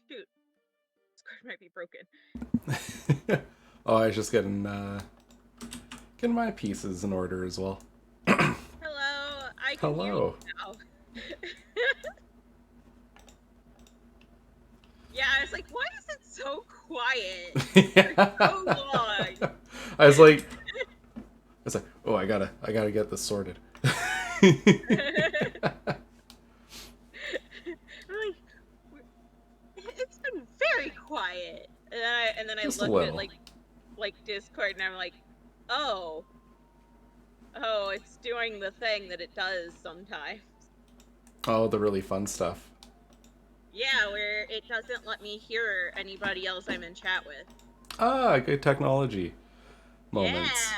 shoot. This card might be broken. Oh, I was just getting my pieces in order as well. Hello, I can hear you Hello. now. Yeah, I was like, why is it so quiet for so long? I was like, oh, I gotta get this sorted. I'm like, it's been very quiet. And then I Just a look at little. like Discord and I'm like, oh, it's doing the thing that it does sometimes. Oh, the really fun stuff. Yeah, where it doesn't let me hear anybody else I'm in chat with. Ah, good technology moments.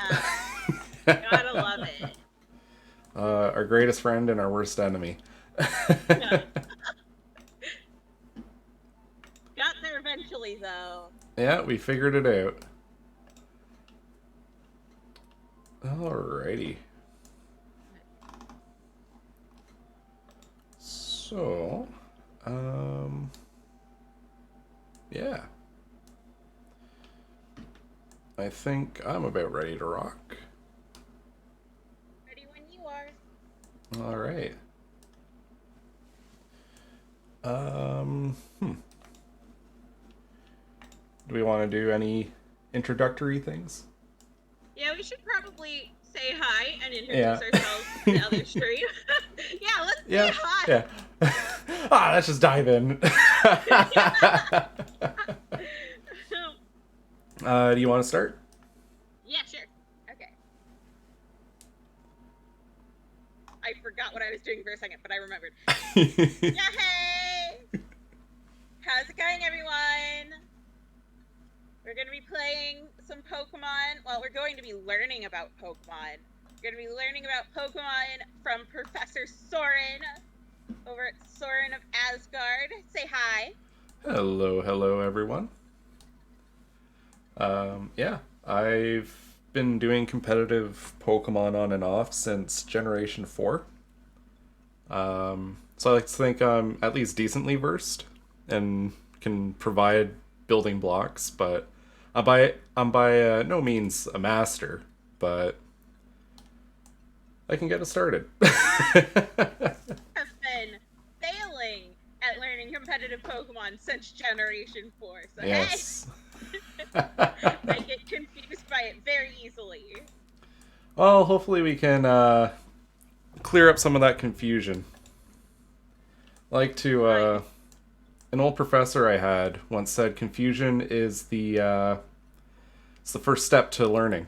Yeah, gotta love it. Our greatest friend and our worst enemy. Yeah. Got there eventually, though. Yeah, we figured it out. Alrighty. So, yeah. I think I'm about ready to rock. Ready when you are. Alright. Do we want to do any introductory things? Yeah, we should probably say hi and Yeah. introduce ourselves to the other stream. Yeah, let's Yeah. say hi. Yeah. Let's just dive in. Do you want to start? Yeah, sure. Okay. I forgot what I was doing for a second, but I remembered. Yeah, hey! How's it going, everyone? We're going to be playing some Pokemon. Well, we're going to be learning about Pokemon. We're going to be learning about Pokemon from Professor Soren over at Soren of Asgard. Say hi. Hello, everyone. Yeah, I've been doing competitive Pokemon on and off since Generation 4. So I like to think I'm at least decently versed and can provide building blocks, but I'm by no means a master, but I can get it started. Have been failing at learning competitive Pokemon since Generation 4. So Yes. hey, I get confused by it very easily. Well, hopefully we can clear up some of that confusion. Like to an old professor I had once said, confusion is it's the first step to learning.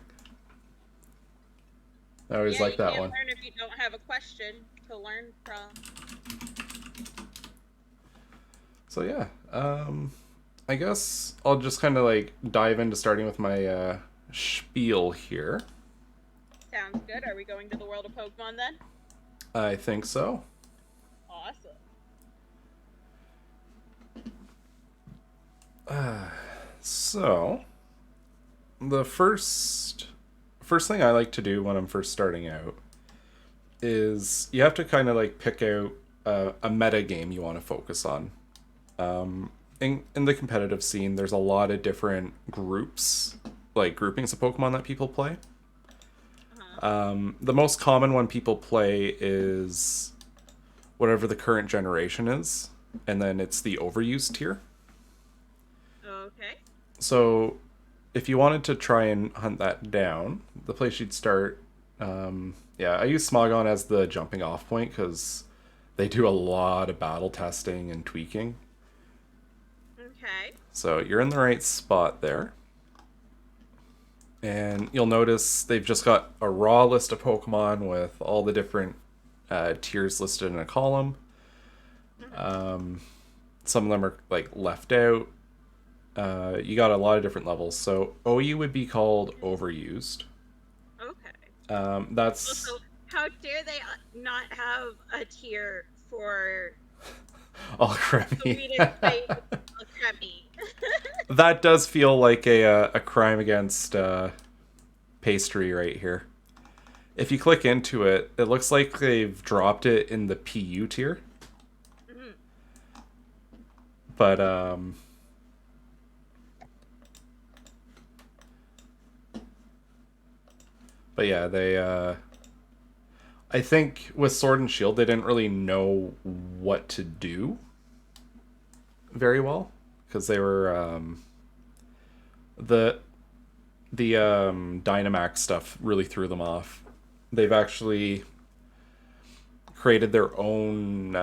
I always Yeah, like you that can't one. learn if you don't have a question to learn from. So yeah, I guess I'll just kind of like dive into starting with my spiel here. Sounds good. Are we going to the world of Pokemon then? I think so. Awesome. So the first thing I like to do when I'm first starting out is you have to kind of like pick out a meta game you want to focus on. In the competitive scene, there's a lot of different groups, like groupings of Pokemon that people play. The most common one people play is whatever the current generation is, and then it's the overused tier. Okay. So, if you wanted to try and hunt that down, the place you'd start, yeah, I use Smogon as the jumping off point because they do a lot of battle testing and tweaking. Okay. So you're in the right spot there. And you'll notice they've just got a raw list of Pokemon with all the different tiers listed in a column. Some of them are like left out. You got a lot of different levels. So OU would be called overused. Okay. That's Also, how dare they not have a tier for all crummy. sweetest fate Alchemy? That does feel like a crime against pastry right here. If you click into it, it looks like they've dropped it in the PU tier. But yeah, they I think with Sword and Shield they didn't really know what to do very well because they were the Dynamax stuff really threw them off. They've actually created their own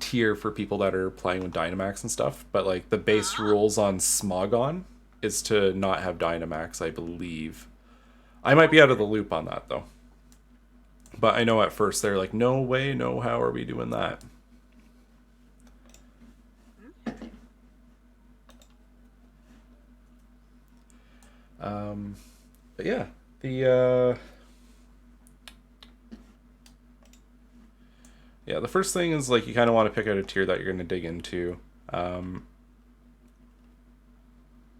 tier for people that are playing with Dynamax and stuff, but like the base rules on Smogon is to not have Dynamax, I believe. I might be out of the loop on that though. But I know at first they're like, no way, no how are we doing that? But yeah, the first thing is like you kind of want to pick out a tier that you're going to dig into.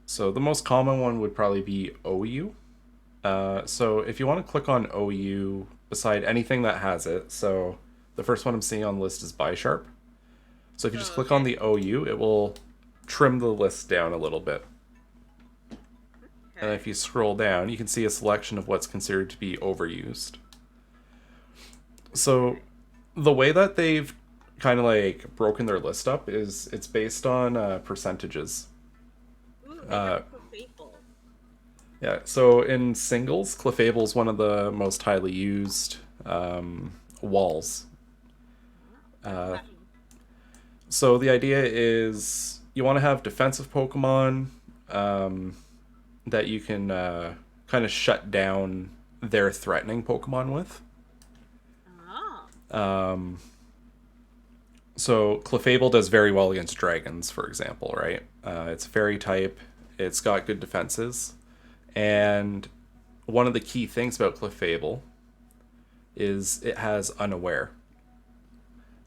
So the most common one would probably be OU. So if you want to click on OU beside anything that has it, so the first one I'm seeing on the list is Bisharp. So if you just click on the OU, it will trim the list down a little bit. And if you scroll down, you can see a selection of what's considered to be overused. So the way that they've kind of like broken their list up is it's based on percentages. Ooh, Clefable. Yeah, so in singles, Clefable is one of the most highly used walls. So the idea is you want to have defensive Pokemon that you can kind of shut down their threatening Pokemon with. So Clefable does very well against dragons, for example, right? It's fairy type. It's got good defenses. And one of the key things about Clefable is it has Unaware.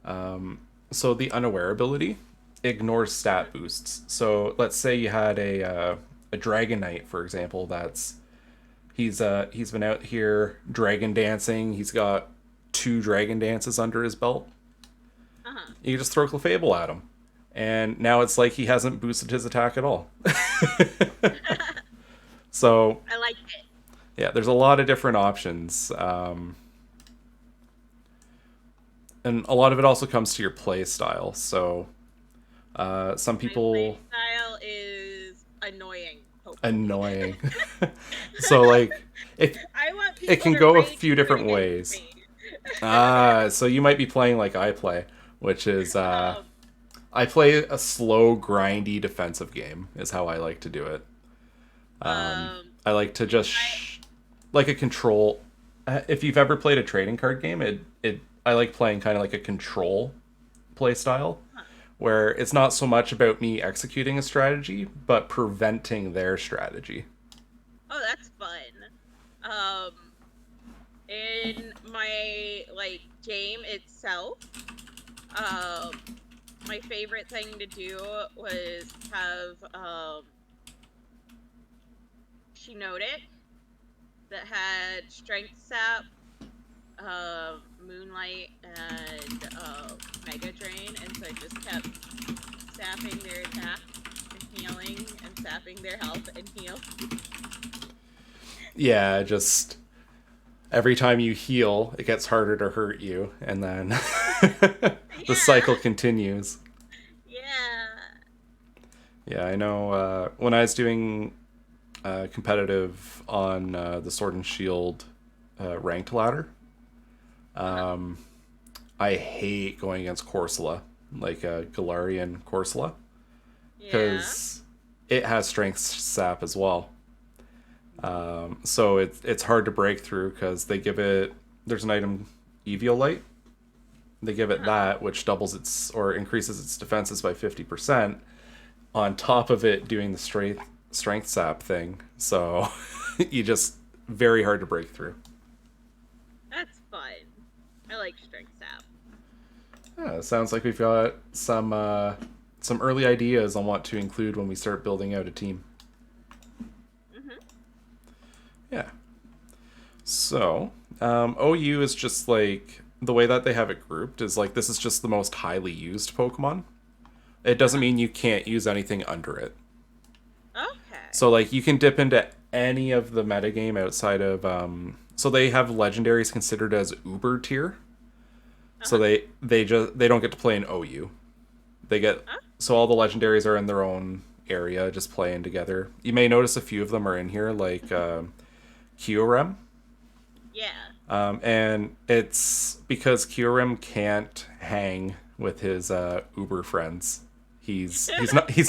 So the Unaware ability ignores stat boosts. So let's say you had a Dragonite, for example, he's been out here dragon dancing. He's got 2 dragon dances under his belt. You can just throw Clefable at him, and now it's like he hasn't boosted his attack at all. So I like it. Yeah, there's a lot of different options, and a lot of it also comes to your play style. So some people My play style is annoying. Annoying. So like it can go a few different ways. So you might be playing like I play, which is I play a slow, grindy defensive game is how I like to do it. I like to just like a control. If you've ever played a trading card game, I like playing kind of like a control play style, where it's not so much about me executing a strategy, but preventing their strategy. Oh, that's fun. In my game itself, my favorite thing to do was have Shinotic that had Strength Sap, Moonlight, and Mega Drain, and so I just kept sapping their attack and healing, and sapping their health and heal. Yeah, just every time you heal, it gets harder to hurt you, and then the cycle continues. Yeah, I know. When I was doing competitive on the Sword and Shield ranked ladder, I hate going against Corsola, like Galarian Corsola, because it has Strength Sap as well. So it's hard to break through because there's an item, Eviolite. They give it that, which doubles increases its defenses by 50%, on top of it doing the strength sap thing. So you just very hard to break through. That's fun. I like strength sap. Yeah, it sounds like we've got some early ideas on what to include when we start building out a team. Yeah. So, OU is just like the way that they have it grouped is like this is just the most highly used Pokemon. It doesn't mean you can't use anything under it. Okay. So like you can dip into any of the metagame outside of so they have legendaries considered as Uber tier. So they don't get to play in OU. They get so all the legendaries are in their own area just playing together. You may notice a few of them are in here like Kyurem. Yeah. And it's because Kyurem can't hang with his Uber friends. He's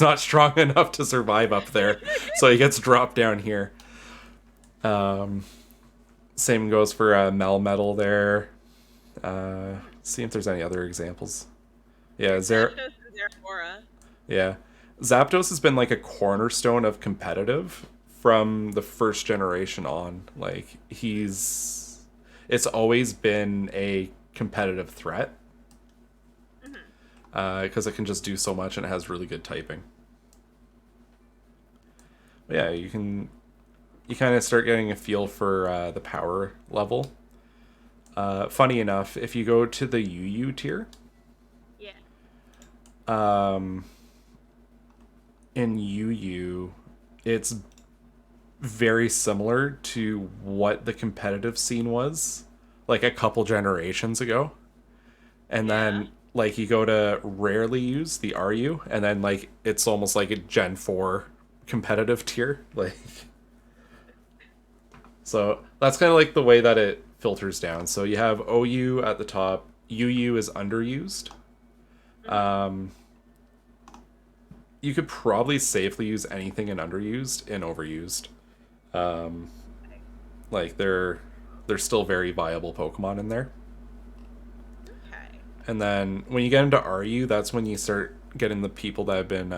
not strong enough to survive up there, so he gets dropped down here. Same goes for Melmetal there. See if there's any other examples. Yeah, Yeah, Zapdos has been like a cornerstone of competitive from the first generation on. Like it's always been a competitive threat. Because it can just do so much and it has really good typing. But yeah, you kind of start getting a feel for the power level. Funny enough, if you go to the UU tier, in UU, it's very similar to what the competitive scene was like a couple generations ago. And then like you go to rarely use the RU, and then like it's almost like a Gen 4 competitive tier. Like so that's kind of like the way that it filters down. So you have OU at the top, UU is underused. You could probably safely use anything in underused and overused. Like they're still very viable Pokemon in there. And then when you get into RU, that's when you start getting the people that have been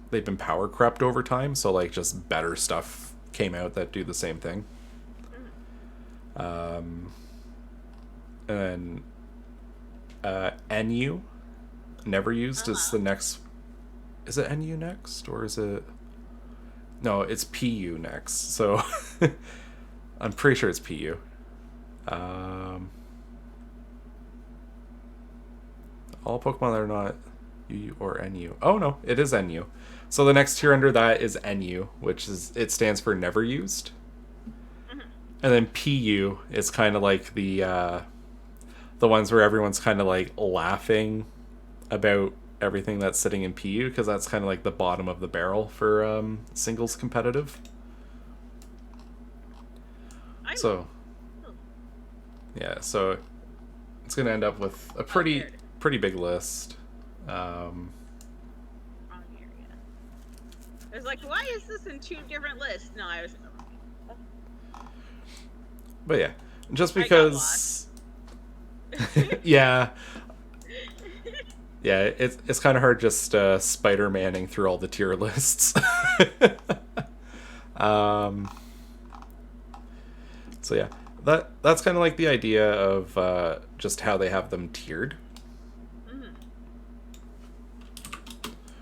they've been power crept over time. So like just better stuff came out that do the same thing. And then NU, never used, is the next. Is it NU next or is it? No, it's PU next. So I'm pretty sure it's PU. All Pokemon that are not UU or NU. Oh no, it is NU. So the next tier under that is NU, which is it stands for never used. And then PU is kind of like the ones where everyone's kind of like laughing about everything that's sitting in PU, because that's kind of like the bottom of the barrel for singles competitive. So yeah, so it's gonna end up with a pretty big list. I was like, why is this in two different lists? No, I was. But yeah, just because. Yeah. Yeah, it's kind of hard just Spider-Manning through all the tier lists. So yeah, that's kind of like the idea of just how they have them tiered.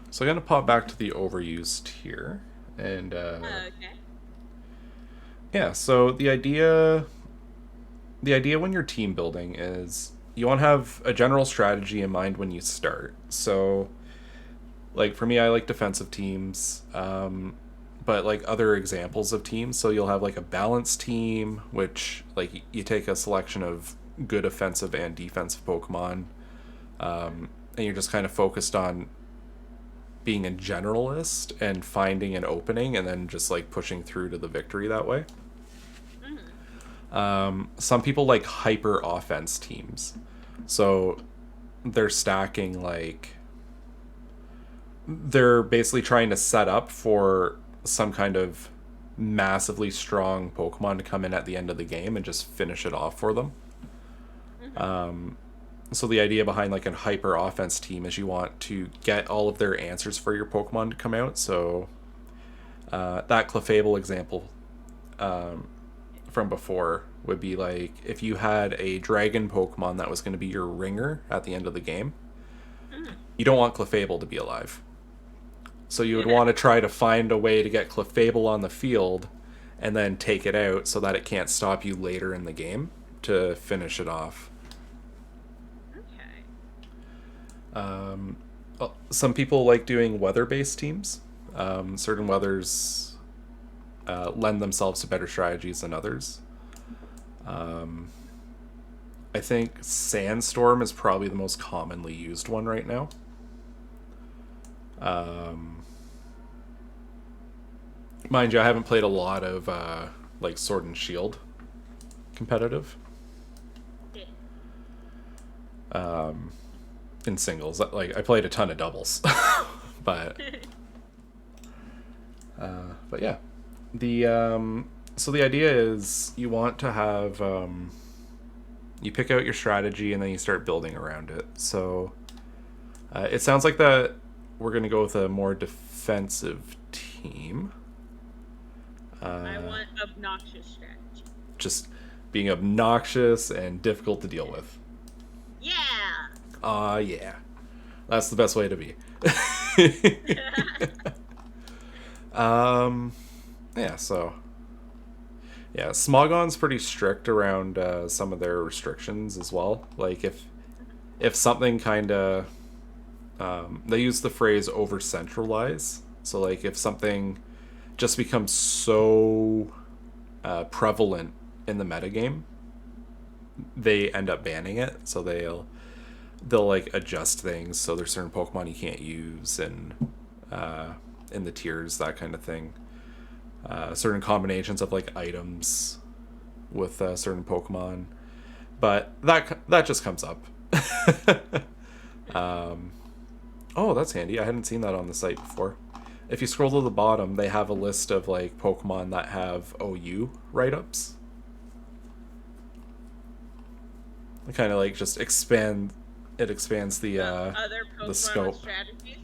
So I'm gonna pop back to the overused tier, and yeah. So the idea when you're team building is you want to have a general strategy in mind when you start. So, like for me, I like defensive teams, but like other examples of teams. So you'll have like a balanced team, which like you take a selection of good offensive and defensive Pokemon, and you're just kind of focused on being a generalist and finding an opening, and then just like pushing through to the victory that way. Some people like hyper offense teams. So they're stacking like they're basically trying to set up for some kind of massively strong Pokemon to come in at the end of the game and just finish it off for them. So the idea behind like a hyper offense team is you want to get all of their answers for your Pokemon to come out. So that Clefable example from before would be like if you had a dragon Pokemon that was going to be your ringer at the end of the game, you don't want Clefable to be alive. So you would want to try to find a way to get Clefable on the field and then take it out so that it can't stop you later in the game to finish it off. Some people like doing weather-based teams. Certain weathers lend themselves to better strategies than others. I think Sandstorm is probably the most commonly used one right now. Mind you, I haven't played a lot of like Sword and Shield competitive. In singles, like I played a ton of doubles, but yeah, so the idea is you want to have you pick out your strategy and then you start building around it. So it sounds like that we're going to go with a more defensive team. I want obnoxious strategy. Just being obnoxious and difficult to deal with. Yeah. Yeah. That's the best way to be. Yeah, so yeah, Smogon's pretty strict around some of their restrictions as well. Like if something kind of they use the phrase over centralize. So like if something just becomes so prevalent in the metagame, they end up banning it. So they'll like adjust things. So there's certain Pokemon you can't use and in the tiers, that kind of thing. Certain combinations of like items with certain Pokemon, but that just comes up. Oh, that's handy. I hadn't seen that on the site before. If you scroll to the bottom, they have a list of like Pokemon that have OU write-ups. It kind of like just expands the other Pokemon the scope. Strategies.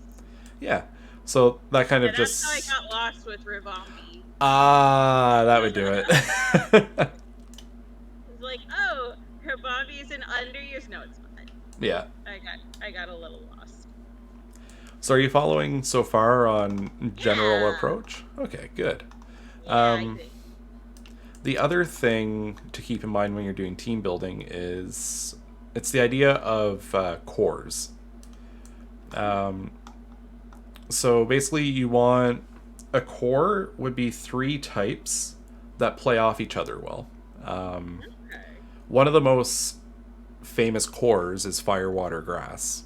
Yeah. So that kind of That's just... how I got lost with Rivambi. That would do it. It's like, oh, Rivambi is an underused. No, it's not. Yeah. I got a little lost. So are you following so far on general approach? Okay, good. Yeah, I think. The other thing to keep in mind when you're doing team building is it's the idea of cores. So basically you want a core would be 3 types that play off each other well. Okay. One of the most famous cores is fire, water, grass.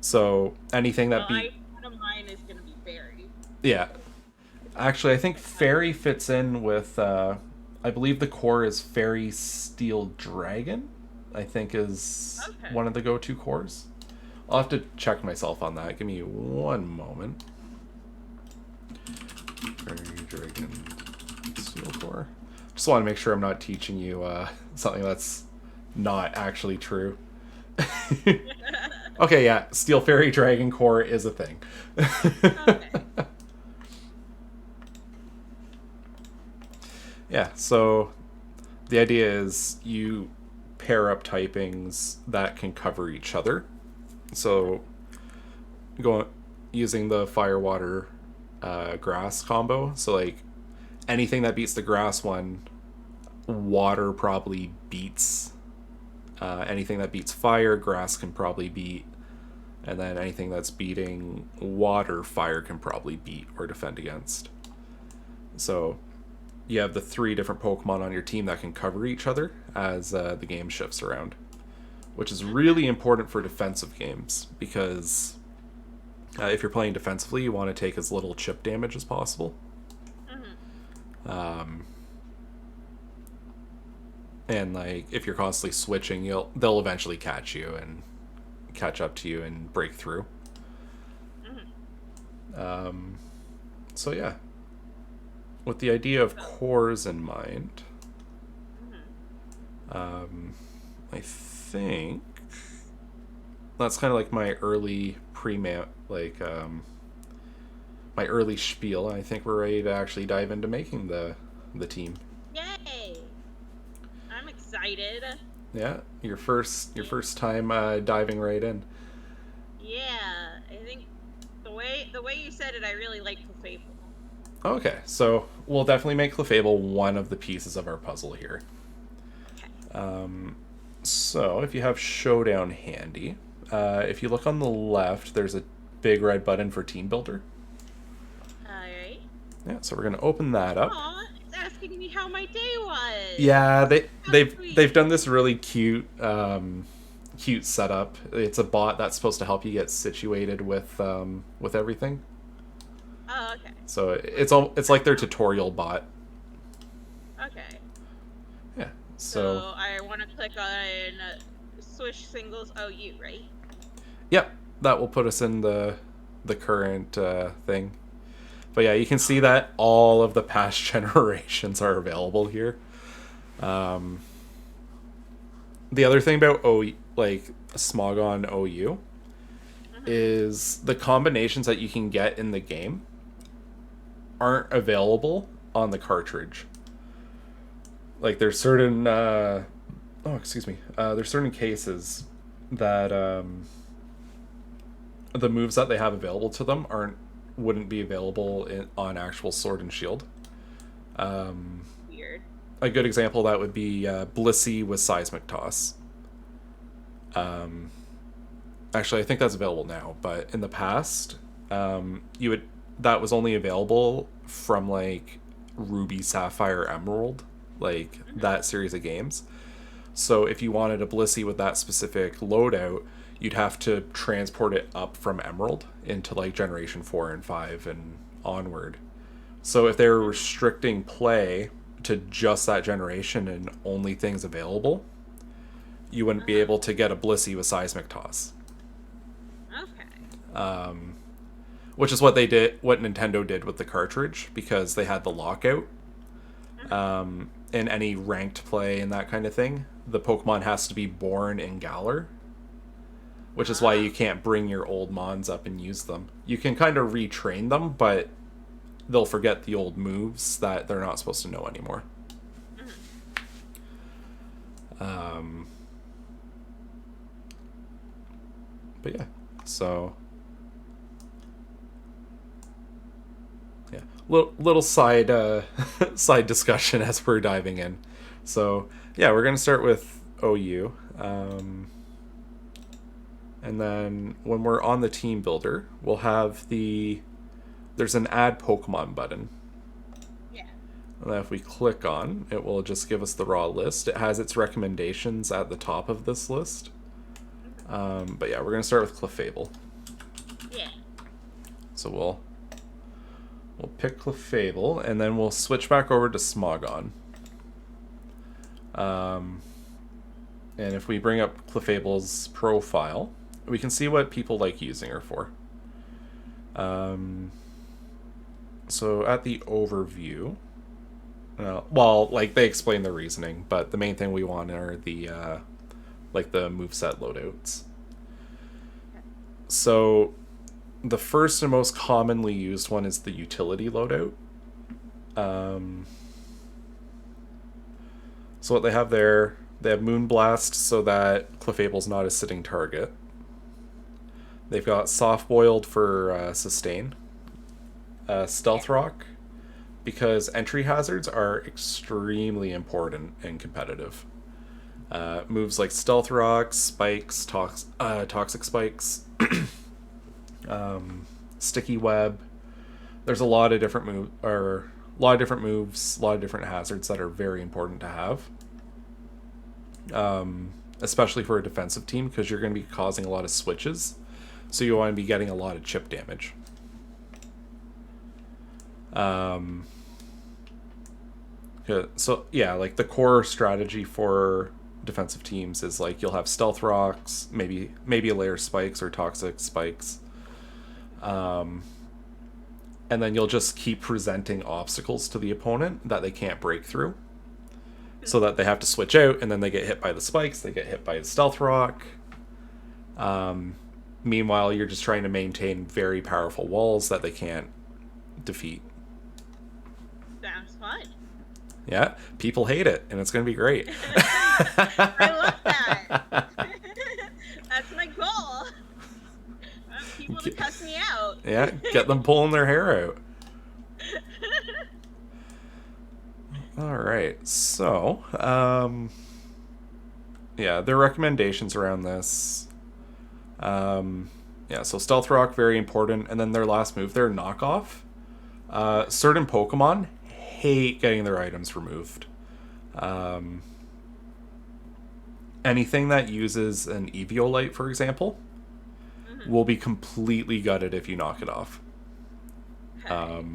So anything that one of mine is going to be fairy. Yeah. Actually, I think fairy fits in with I believe the core is fairy steel dragon, I think is one of the go-to cores. I'll have to check myself on that. Give me one moment. Fairy dragon steel core. Just want to make sure I'm not teaching you something that's not actually true. Okay, yeah, steel fairy dragon core is a thing. Okay. Yeah, so the idea is you pair up typings that can cover each other. So using the fire, water, grass combo. So like anything that beats the grass one, water probably beats. Anything that beats fire, grass can probably beat. And then anything that's beating water, fire can probably beat or defend against. So you have the 3 different Pokemon on your team that can cover each other as the game shifts around, which is really important for defensive games because if you're playing defensively, you want to take as little chip damage as possible. And like if you're constantly switching, they'll eventually catch you and catch up to you and break through. So yeah, with the idea of cores in mind, I think that's kind of like my early my early spiel. I think we're ready to actually dive into making the team. Yay! I'm excited. Yeah, your first time diving right in. Yeah, I think the way you said it, I really like Clefable. Okay, so we'll definitely make Clefable one of the pieces of our puzzle here. Okay. So if you have Showdown handy, if you look on the left, there's a big red button for Team Builder. Alright. Yeah, so we're gonna open that up. Aw, it's asking me how my day was. Yeah, they've sweet. done this really cute cute setup. It's a bot that's supposed to help you get situated with everything. Oh, okay. So it's like their tutorial bot. Okay. Yeah. So I want to click on Swish Singles OU, right? Yep, that will put us in the current thing. But yeah, you can see that all of the past generations are available here. The other thing about Smogon OU is the combinations that you can get in the game aren't available on the cartridge. Like there's certain there's certain cases that the moves that they have available to them wouldn't be available on actual Sword and Shield. Weird. A good example of that would be Blissey with Seismic Toss. Actually, I think that's available now, but in the past, that was only available from like Ruby, Sapphire, Emerald, like that series of games. So if you wanted a Blissey with that specific loadout, you'd have to transport it up from Emerald into like Generation 4 and 5 and onward. So if they were restricting play to just that generation and only things available, you wouldn't be able to get a Blissey with Seismic Toss. Okay. Which is what Nintendo did with the cartridge, because they had the lockout. In any ranked play and that kind of thing, the Pokemon has to be born in Galar, which is why you can't bring your old Mons up and use them. You can kind of retrain them, but they'll forget the old moves that they're not supposed to know anymore. But yeah, so yeah, little side side discussion as we're diving in. So yeah, we're gonna start with OU, and then when we're on the team builder, we'll have there's an add Pokemon button. Yeah. And then if we click on, it will just give us the raw list. It has its recommendations at the top of this list. But yeah, we're gonna start with Clefable. Yeah. So we'll pick Clefable, and then we'll switch back over to Smogon. And if we bring up Clefable's profile, we can see what people like using her for. So at the overview, they explain the reasoning, but the main thing we want are the moveset loadouts. So the first and most commonly used one is the utility loadout. So what they have there, they have Moonblast so that Clefable's not a sitting target. They've got Soft Boiled for sustain. Stealth Rock, because entry hazards are extremely important and competitive. Moves like Stealth Rock, Spikes, Toxic Spikes, Sticky Web. There's a lot of different moves, a lot of different hazards that are very important to have. Especially for a defensive team, because you're going to be causing a lot of switches, so you want to be getting a lot of chip damage. So yeah, like the core strategy for defensive teams is like you'll have Stealth Rocks, maybe a layer Spikes or Toxic Spikes, and then you'll just keep presenting obstacles to the opponent that they can't break through, so that they have to switch out, and then they get hit by the Spikes, they get hit by the Stealth Rock. Meanwhile, you're just trying to maintain very powerful walls that they can't defeat. Sounds fun. Yeah, people hate it, and it's going to be great. I love that. That's my goal. I want people to cuss me out. Yeah, get them pulling their hair out. All right, so yeah, their recommendations around this. Yeah, so Stealth Rock, very important. And then their last move, their knockoff. Certain Pokemon hate getting their items removed. Anything that uses an Eviolite, for example, will be completely gutted if you knock it off. Okay.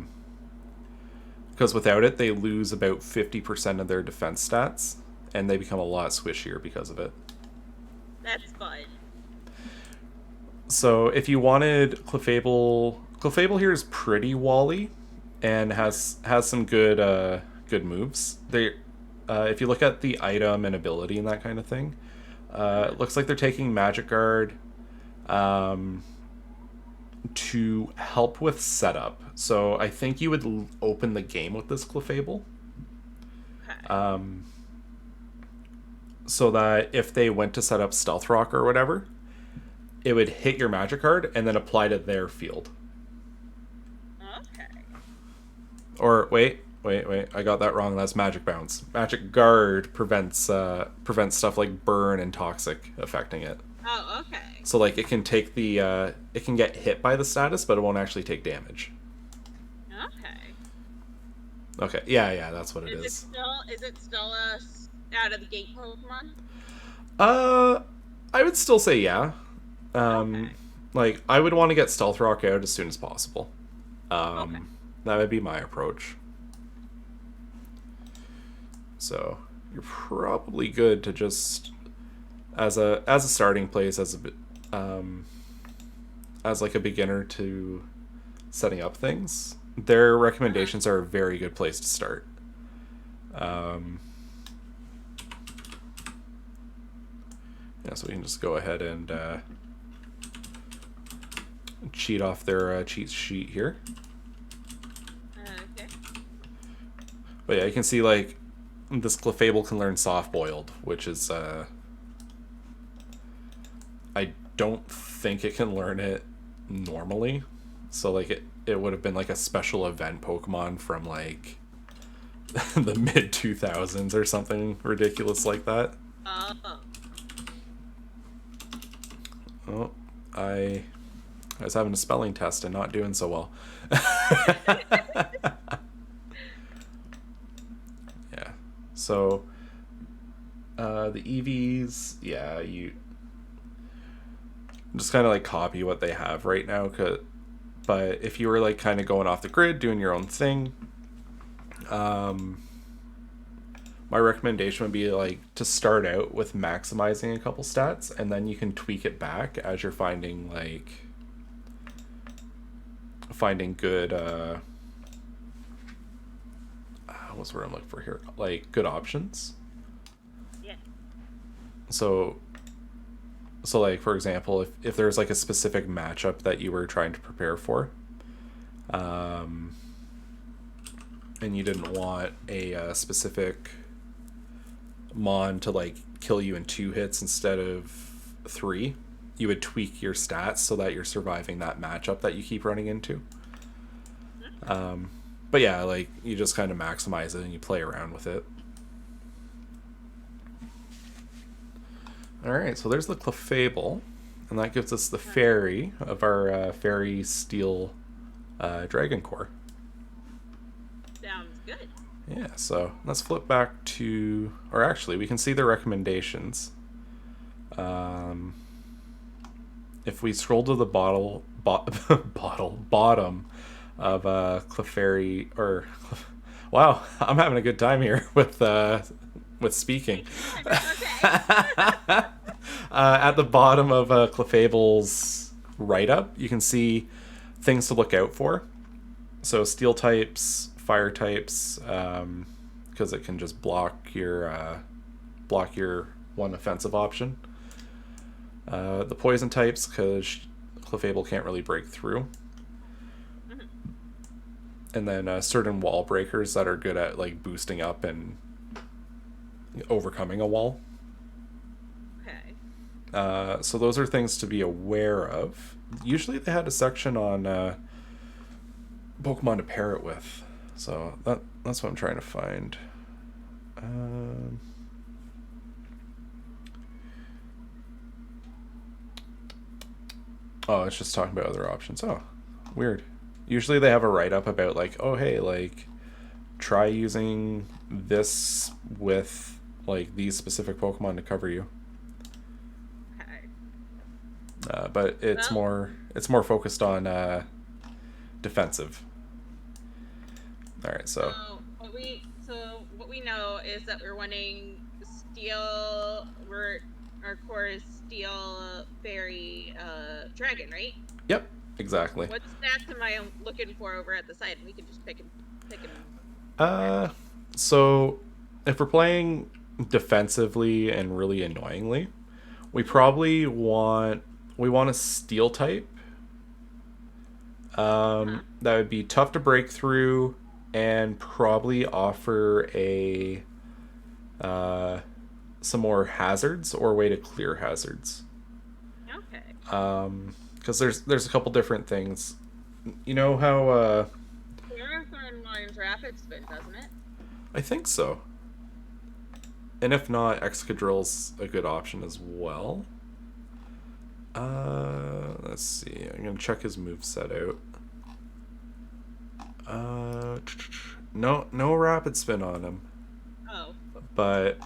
Because without it, they lose about 50% of their defense stats, and they become a lot squishier because of it. That's fun. So if you wanted Clefable here is pretty wally, and has some good moves. If you look at the item and ability and that kind of thing, it looks like they're taking Magic Guard to help with setup. So I think you would open the game with this Clefable. Okay. So that if they went to set up Stealth Rock or whatever, it would hit your Magic Card and then apply to their field. Okay. Or wait, I got that wrong. That's Magic Bounce. Magic Guard prevents stuff like burn and toxic affecting it. Oh, okay. So like it can take it can get hit by the status, but it won't actually take damage. Okay. Okay, yeah, that's what it is. Is it still a out of the gate Pokemon? I would still say yeah. Okay. Like I would want to get Stealth Rock out as soon as possible. Okay. That would be my approach. So you're probably good to just as a starting place as like a beginner to setting up things. Their recommendations are a very good place to start. Yeah, so we can just go ahead and cheat off their cheat sheet here. Okay. But yeah, you can see like this Clefable can learn Soft Boiled, which is I don't think it can learn it normally. So like it would have been like a special event Pokemon from like the mid 2000s or something ridiculous like that. Oh, I was having a spelling test and not doing so well. Yeah. So the EVs, yeah, you just kind of like copy what they have right now. But if you were like kind of going off the grid, doing your own thing, my recommendation would be like to start out with maximizing a couple stats, and then you can tweak it back as you're finding good what's the word I'm looking for here? Like good options. Yeah. So like for example, if there's like a specific matchup that you were trying to prepare for, and you didn't want a specific mon to like kill you in 2 hits instead of 3, you would tweak your stats so that you're surviving that matchup that you keep running into. But yeah, like you just kind of maximize it and you play around with it. Alright, so there's the Clefable, and that gives us the fairy of our fairy steel dragon core. Sounds good. Yeah, so let's flip back to, or actually we can see the recommendations. If we scroll to the bottom of Clefairy, or wow, I'm having a good time here with speaking. At the bottom of Clefable's write-up, you can see things to look out for. So steel types, fire types, because it can just block your one offensive option. The poison types, because Clefable can't really break through. And then certain wall breakers that are good at like boosting up and overcoming a wall. Okay. So those are things to be aware of. Usually they had a section on Pokemon to pair it with. So that's what I'm trying to find. Oh, it's just talking about other options. Oh, weird. Usually they have a write-up about, like, oh, hey, like, try using this with, like, these specific Pokemon to cover you. Okay. But it's Well, more focused on defensive. All right, so what we know is that we're wanting steel. Our core is steel fairy dragon, right? yep, exactly. What stats am I looking for over at the side? And we can just pick and Uh, match. so if we're playing defensively and really annoyingly, we Mm-hmm. probably want a steel type. Uh-huh. That would be tough to break through and probably offer a uh, some more hazards or a way to clear hazards. Okay. Because there's a couple different things. You know how Marathon Line's rapid spin, doesn't it? I think so. And if not, Excadrill's a good option as well. Let's see. I'm gonna check his move set out. No rapid spin on him, Oh. but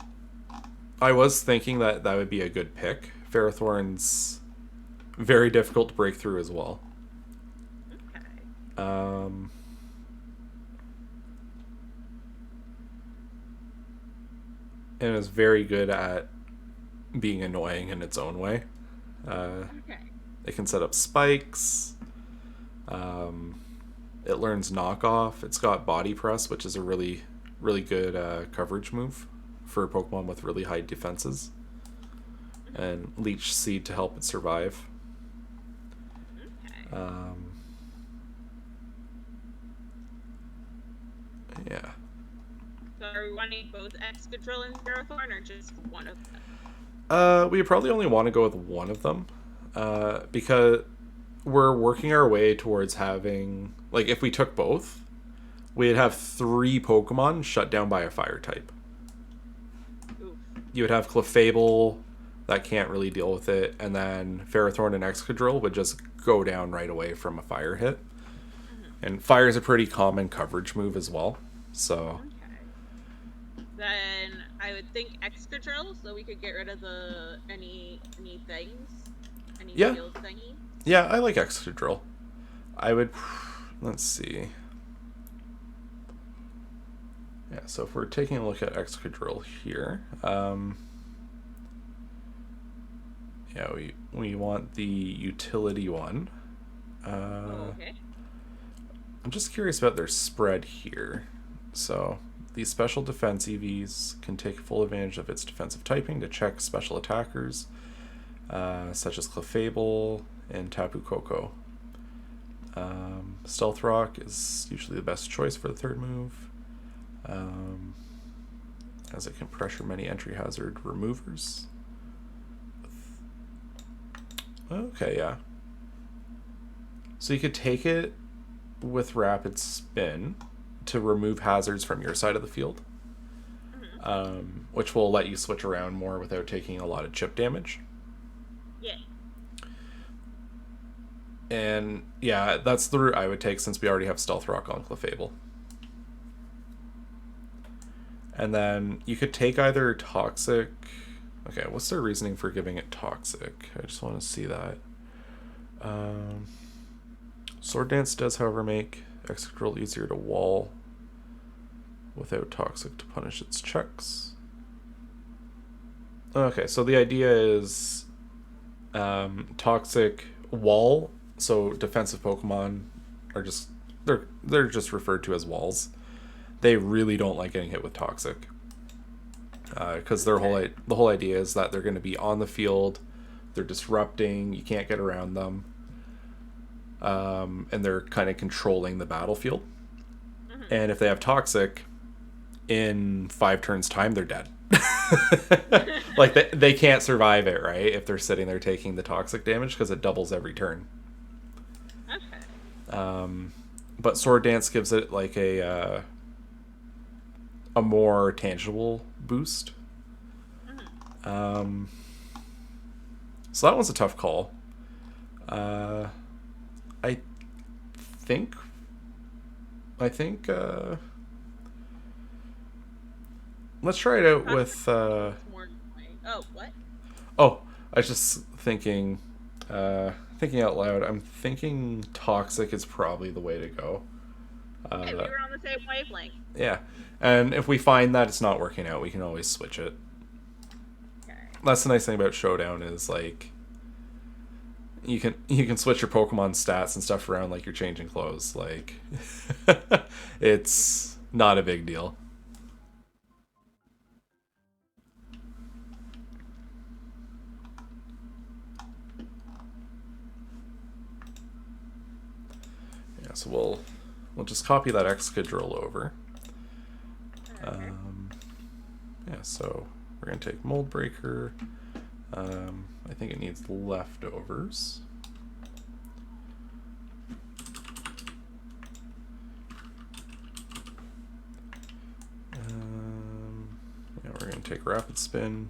I was thinking that that would be a good pick. Ferrothorn's very difficult to break through as well. Okay. Um, and is very good at being annoying in its own way. Okay. It can set up spikes. Um, it learns knockoff. It's got body press, which is a really good coverage move for Pokemon with really high defenses, and leech seed to help it survive. Okay. Yeah. So are we wanting both Excadrill and Ferrothorn, or just one of them? We probably only want to go with one of them, because we're working our way towards having, like, if we took both, we'd have 3 Pokemon shut down by a fire type. Oof. You would have Clefable that can't really deal with it, and then Ferrothorn and Excadrill would just go down right away from a fire hit. Mm-hmm. And fire is a pretty common coverage move as well. So Okay. Then I would think Excadrill, so we could get rid of any things, any yeah, field thingy. yeah, I like Excadrill. I would, let's see. Yeah, so if we're taking a look at Excadrill here, yeah, we want the utility one. Oh, okay. I'm just curious about their spread here. So these special defense EVs can take full advantage of its defensive typing to check special attackers, such as Clefable and Tapu Koko. Stealth Rock is usually the best choice for the third move, as it can pressure many entry hazard removers. Okay, yeah. So you could take it with Rapid Spin to remove hazards from your side of the field, which will let you switch around more without taking a lot of chip damage. Yeah. And yeah, that's the route I would take since we already have Stealth Rock on Clefable. And then you could take either Toxic. Okay, what's their reasoning for giving it Toxic? I just want to see that. Sword Dance does, however, make Excadrill easier to wall without Toxic to punish its checks. Okay, so the idea is Toxic wall. So defensive Pokemon are just they're just referred to as walls. They really don't like getting hit with Toxic, because the whole idea is that they're going to be on the field, they're disrupting, you can't get around them, and they're kind of controlling the battlefield. And if they have Toxic, in 5 turns time, they're dead. Like they can't survive it, right? If they're sitting there taking the Toxic damage, because it doubles every turn. Okay. But Sword Dance gives it like a more tangible boost. So that one's a tough call. Uh, I think. I think. Let's try it out with. More oh, what? Oh, I was just thinking. Thinking out loud. I'm thinking toxic is probably the way to go. Hey, we were on the same wavelength. Yeah, and if we find that it's not working out, we can always switch it. Okay. That's the nice thing about Showdown is like you can switch your Pokemon stats and stuff around like you're changing clothes. Like it's not a big deal. Yeah, so we'll just copy that Excadrill over. Okay. Yeah, so we're gonna take Mold Breaker. I think it needs leftovers. Yeah, we're gonna take Rapid Spin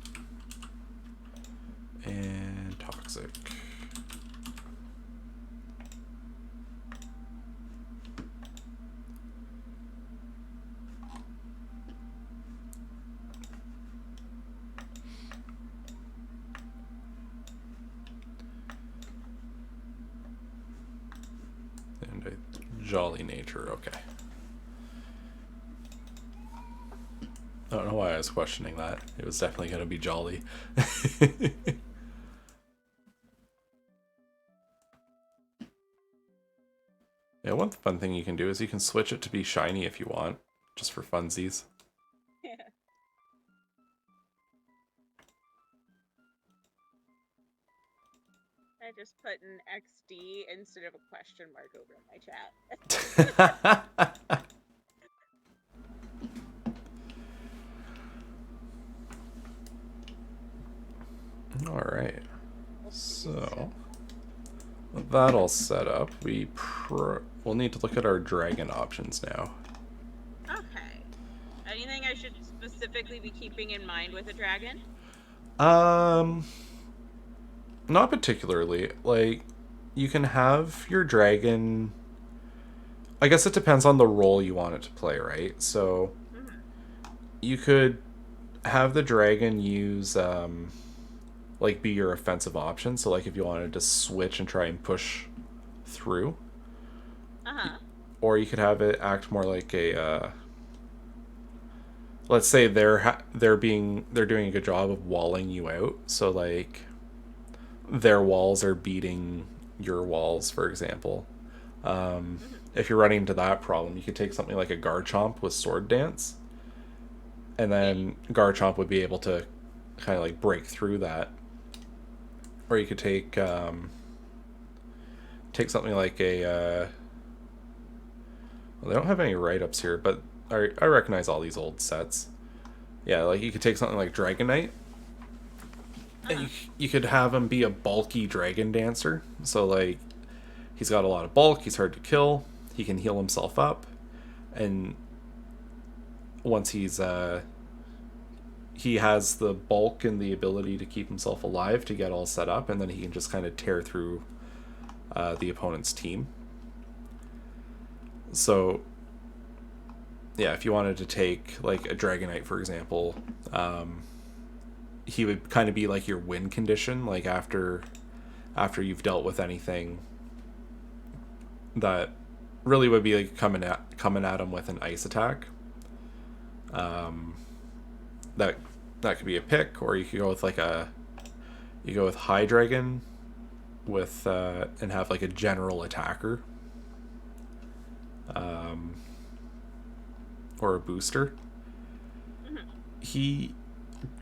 and Toxic. And a Jolly Nature, okay. I don't know why I was questioning that. It was definitely going to be Jolly. Yeah, one fun thing you can do is you can switch it to be shiny if you want, just for funsies. Yeah. I just put an XD instead of a question mark over in my chat. Alright. So, with that all set up, we'll need to look at our dragon options now. Okay. Anything I should specifically be keeping in mind with a dragon? Not particularly. Like, you can have your dragon. I guess it depends on the role you want it to play, right? So, you could have the dragon use, like, be your offensive option. So, like, if you wanted to switch and try and push through. Or you could have it act more like a, let's say they're doing a good job of walling you out. So, like, their walls are beating your walls, for example. If you're running into that problem, you could take something like a Garchomp with Sword Dance, and then Garchomp would be able to kind of like break through that. Or you could take something like a well, they don't have any write-ups here, but I recognize all these old sets. Yeah, like you could take something like Dragonite. You could have him be a bulky Dragon Dancer. So, like, he's got a lot of bulk, he's hard to kill, he can heal himself up, and once he has the bulk and the ability to keep himself alive to get all set up, and then he can just kind of tear through the opponent's team. So, yeah, if you wanted to take, like, a Dragonite, for example, he would kind of be like your win condition, like after you've dealt with anything that really would be like coming at him with an ice attack. That could be a pick, or you could go with like High Dragon with and have like a general attacker, or a booster.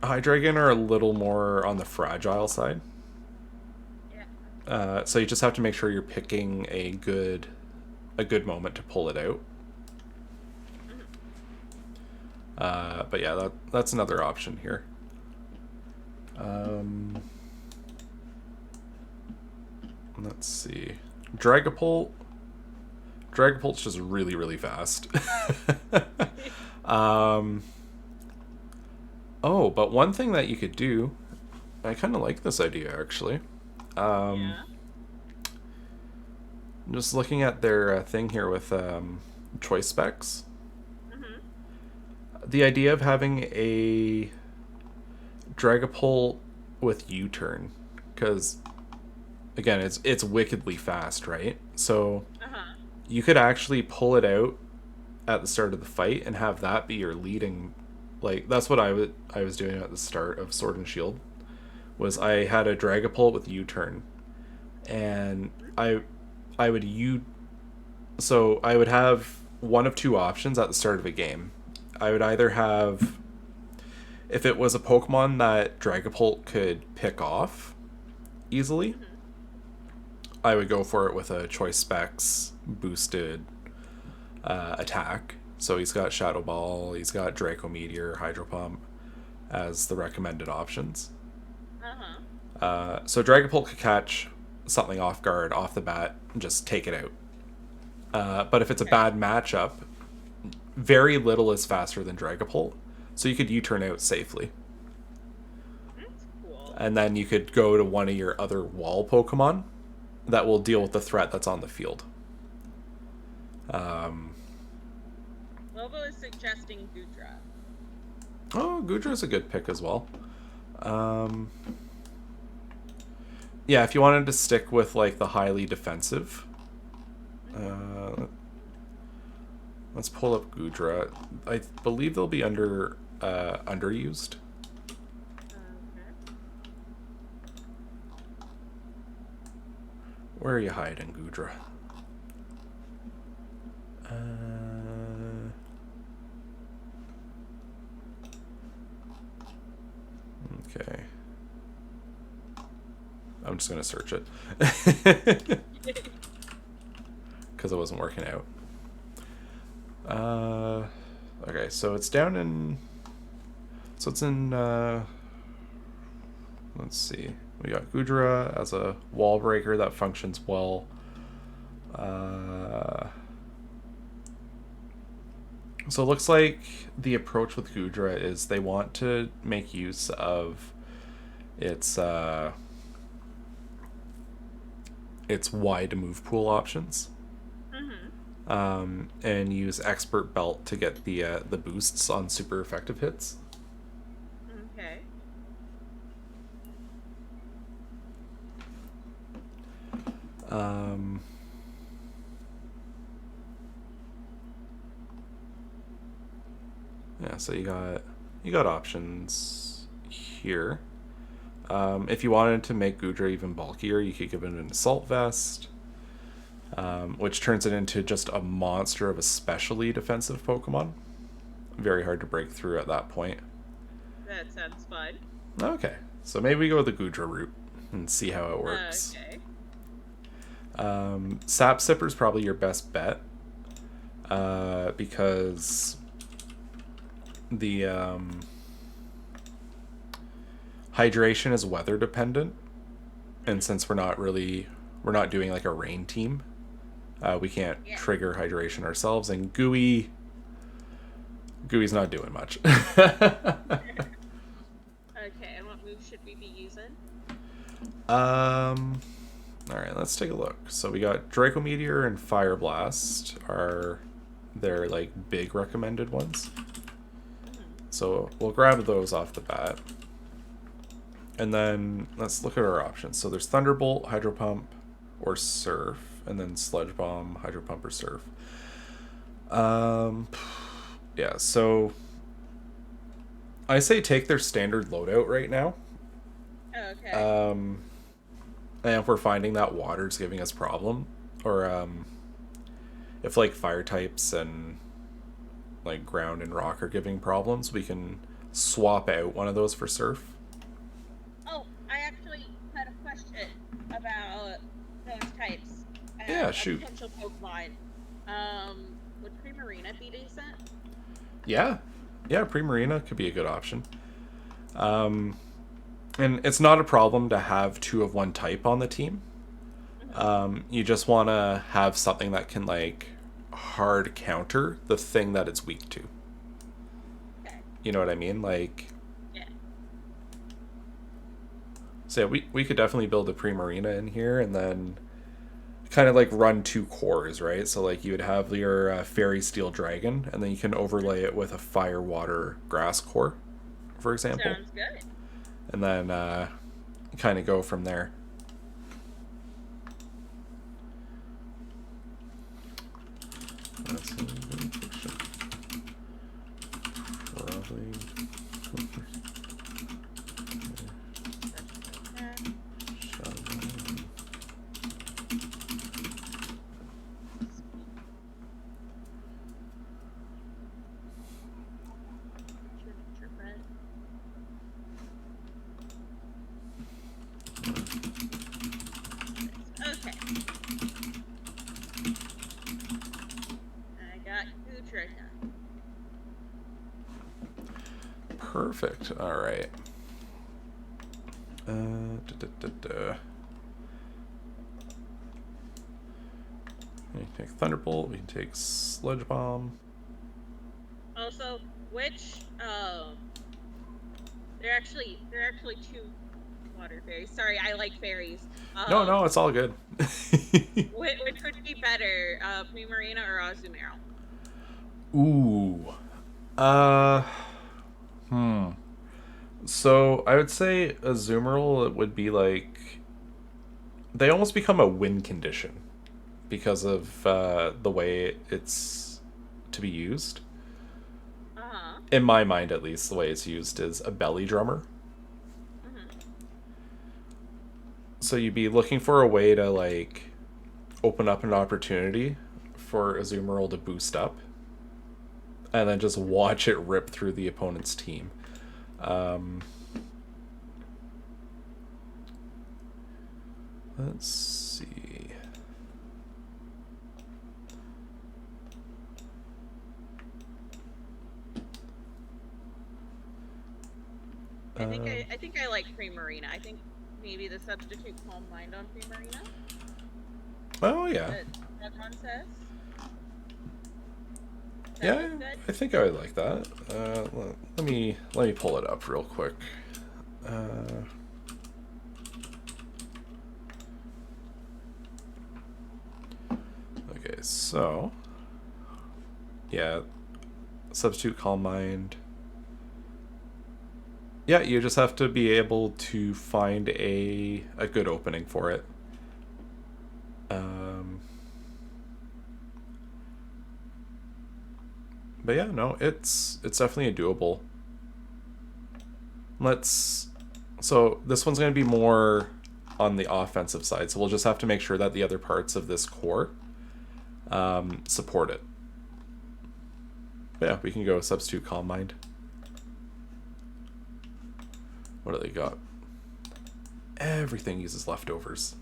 High Dragon are a little more on the fragile side. Yeah. So you just have to make sure you're picking a good moment to pull it out. But yeah, that's another option here. Let's see. Dragapult's just really, really fast. Oh, but one thing that you could do, I kind of like this idea actually. Just looking at their thing here with choice specs. Mm-hmm. The idea of having a Dragapult with U-turn, because again, it's wickedly fast, right? So Uh-huh. you could actually pull it out at the start of the fight and have that be your leading. Like that's what I was doing at the start of Sword and Shield. Was I had a Dragapult with U-turn, and I would so I would have one of two options at the start of a game. I would either have, if it was a Pokemon that Dragapult could pick off easily, Mm-hmm. I would go for it with a choice specs boosted attack. So he's got Shadow Ball, he's got Draco Meteor, Hydro Pump as the recommended options. Uh-huh. So Dragapult could catch something off guard off the bat and just take it out. But if it's a bad matchup, very little is faster than Dragapult, so you could U-turn out safely. That's cool. And then you could go to one of your other wall Pokemon that will deal with the threat that's on the field. Lobo is suggesting Goodra. Oh, Gudra's a good pick as well. Yeah, if you wanted to stick with like the highly defensive, let's pull up Gudra. I believe they'll be underused. Okay. Where are you hiding, Gudra? Okay. I'm just gonna search it because it wasn't working out. Okay, so it's down in. So it's in. Let's see. We got Gudra as a wall breaker that functions well. So it looks like the approach with Gudra is they want to make use of its wide move pool options, and use Expert Belt to get the boosts on super effective hits. Okay. Yeah, so you got options here. If you wanted to make Gudra even bulkier, you could give it an Assault Vest, which turns it into just a monster of a specially defensive Pokemon. Very hard to break through at that point. That sounds fun. Okay, so maybe we go with the Gudra route and see how it works. Okay. Sap Sipper's probably your best bet, because the hydration is weather dependent, and since we're not doing like a rain team, we can't trigger hydration ourselves, and Gooey's not doing much. Okay, and what moves should we be using? Alright, let's take a look. So we got Draco Meteor and Fire Blast are their like big recommended ones. So we'll grab those off the bat. And then let's look at our options. So there's Thunderbolt, Hydro Pump, or Surf, and then Sludge Bomb, Hydro Pump, or Surf. Yeah, so I say take their standard loadout right now. Okay. And if we're finding that water's giving us problem, or if like fire types and like ground and rock are giving problems, we can swap out one of those for Surf. Oh, I actually had a question about those types. Yeah, shoot. Potential Pokemon. Would Primarina be decent? Yeah, Primarina could be a good option. And it's not a problem to have two of one type on the team. You just want to have something that can like hard counter the thing that it's weak to. Okay. You know what I mean? Like, yeah. So yeah, we could definitely build a Primarina in here, and then kind of like run two cores, right? So like you would have your fairy steel dragon, and then you can overlay it with a fire water grass core, for example. Sounds good. And then kind of go from there. That's a good question. Probably. Okay. I got Utrata. Perfect. All right. We can take Thunderbolt. We can take Sludge Bomb. Also, which they're actually two water fairies. Sorry, I like fairies. No, it's all good. which would be better, Primarina or Azumarill? Ooh. So I would say Azumarill would be like, they almost become a win condition because of the way it's to be used. Uh-huh. In my mind, at least, the way it's used is a belly drummer. So you'd be looking for a way to like open up an opportunity for Azumarill to boost up, and then just watch it rip through the opponent's team. Let's see. I think I like Primarina. I think maybe the substitute Calm Mind on Primarina. Oh yeah. That one says. Yeah, I think I would like that. Let me pull it up real quick. Okay, so yeah, substitute Calm Mind. Yeah, you just have to be able to find a good opening for it. But yeah, no, it's definitely a doable. So this one's going to be more on the offensive side, so we'll just have to make sure that the other parts of this core support it. But yeah, we can go substitute Calm Mind. What do they got? Everything uses leftovers.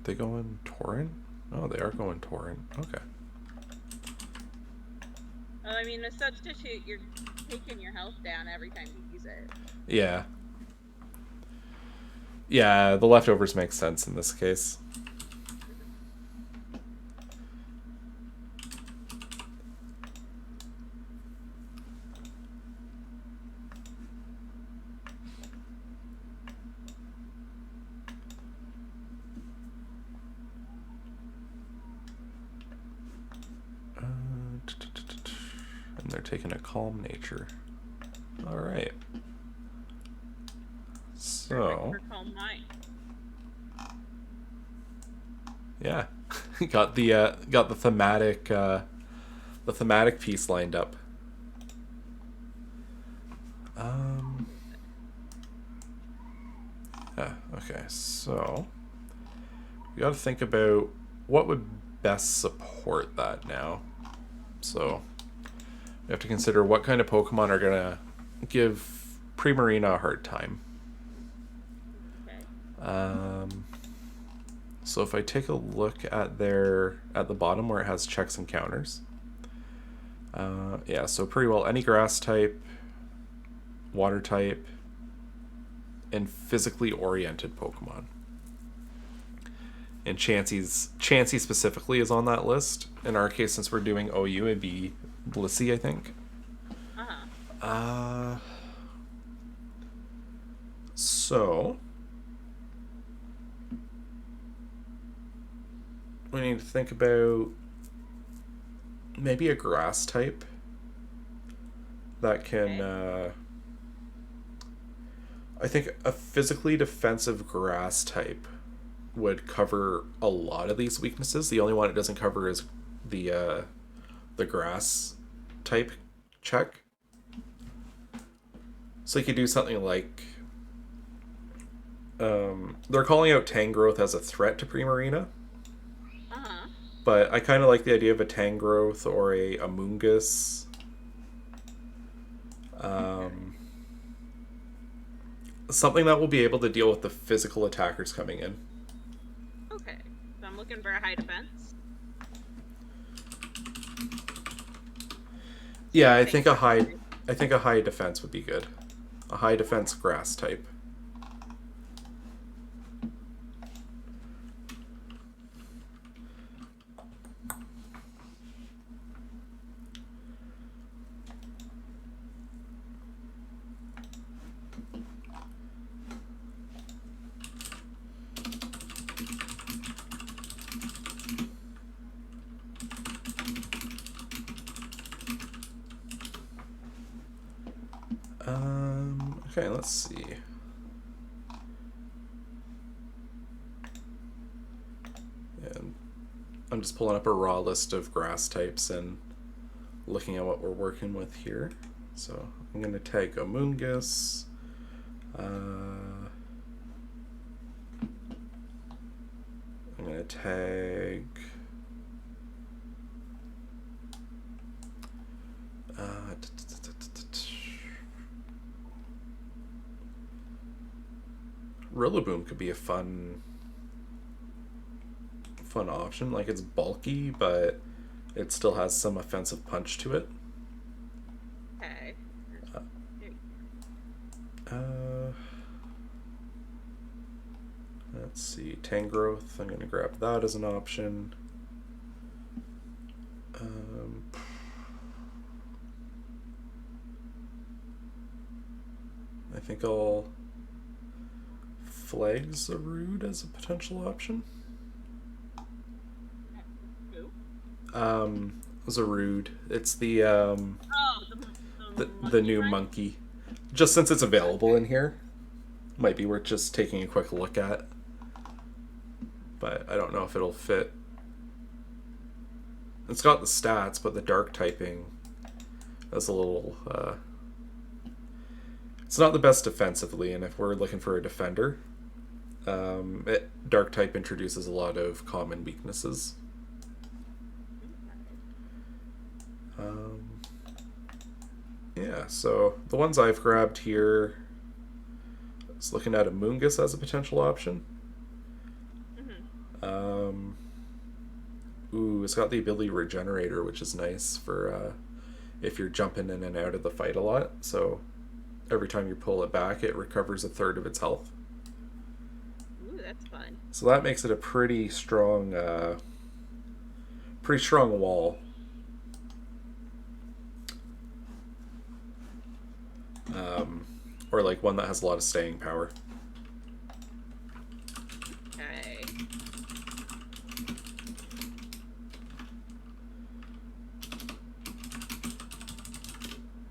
They go in Torrent? Oh, they are going Torrent. Okay. Well, I mean, a substitute, you're taking your health down every time you use it. Yeah. Yeah, the leftovers make sense in this case. And they're taking a Calm Nature. All right. So. Calm Mind. Yeah, got the thematic piece lined up. Yeah. Okay. So we got to think about what would best support that now. So we have to consider what kind of Pokemon are gonna give Primarina a hard time. Okay. So if I take a look at the bottom where it has checks and counters, yeah, so pretty well any grass type, water type, and physically oriented Pokemon. And Chansey specifically is on that list. In our case, since we're doing OU, it'd be Blissey, I think. So we need to think about maybe a grass type that can... Okay. I think a physically defensive grass type would cover a lot of these weaknesses. The only one it doesn't cover is the grass type check. So you could do something like they're calling out Tangrowth as a threat to Primarina, Uh-huh. but I kind of like the idea of a Tangrowth or a Amoonguss. Something that will be able to deal with the physical attackers coming in. Okay. So I'm looking for a high defense. Yeah, I think a high defense would be good. A high defense grass type. Okay, let's see. And I'm just pulling up a raw list of grass types and looking at what we're working with here. So I'm going to tag Amoonguss. I'm going to tag... Rillaboom could be a fun option. Like, it's bulky, but it still has some offensive punch to it. Okay. Let's see, Tangrowth. I'm going to grab that as an option. I think I'll flag Zarude as a potential option. Who? Zarude. It's the the the new monkey. Just since it's available in here, might be worth just taking a quick look at. But I don't know if it'll fit. It's got the stats, but the dark typing is a little... it's not the best defensively, and if we're looking for a defender, dark type introduces a lot of common weaknesses. Yeah, so the ones I've grabbed here is looking at Amoonguss as a potential option. Ooh, it's got the ability Regenerator, which is nice for if you're jumping in and out of the fight a lot. So every time you pull it back, it recovers a third of its health. Ooh, that's fun. So that makes it a pretty strong wall. Or like one that has a lot of staying power. Okay.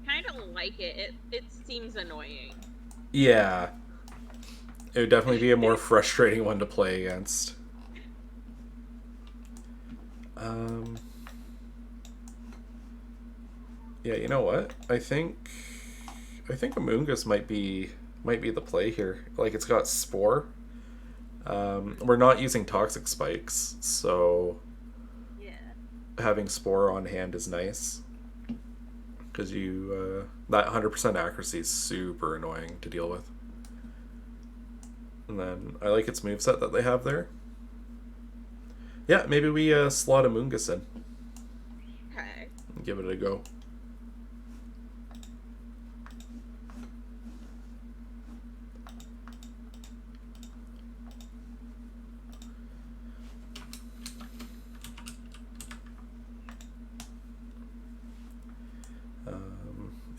Kind of like it. It seems annoying. Yeah. It would definitely be a more frustrating one to play against. Yeah, you know what? I think Amoonguss might be the play here. Like, it's got Spore. We're not using Toxic Spikes, so Yeah. having Spore on hand is nice. Because that 100% accuracy is super annoying to deal with. And then I like its moveset that they have there. Yeah, maybe we slot Amoonguss in. Okay. And give it a go.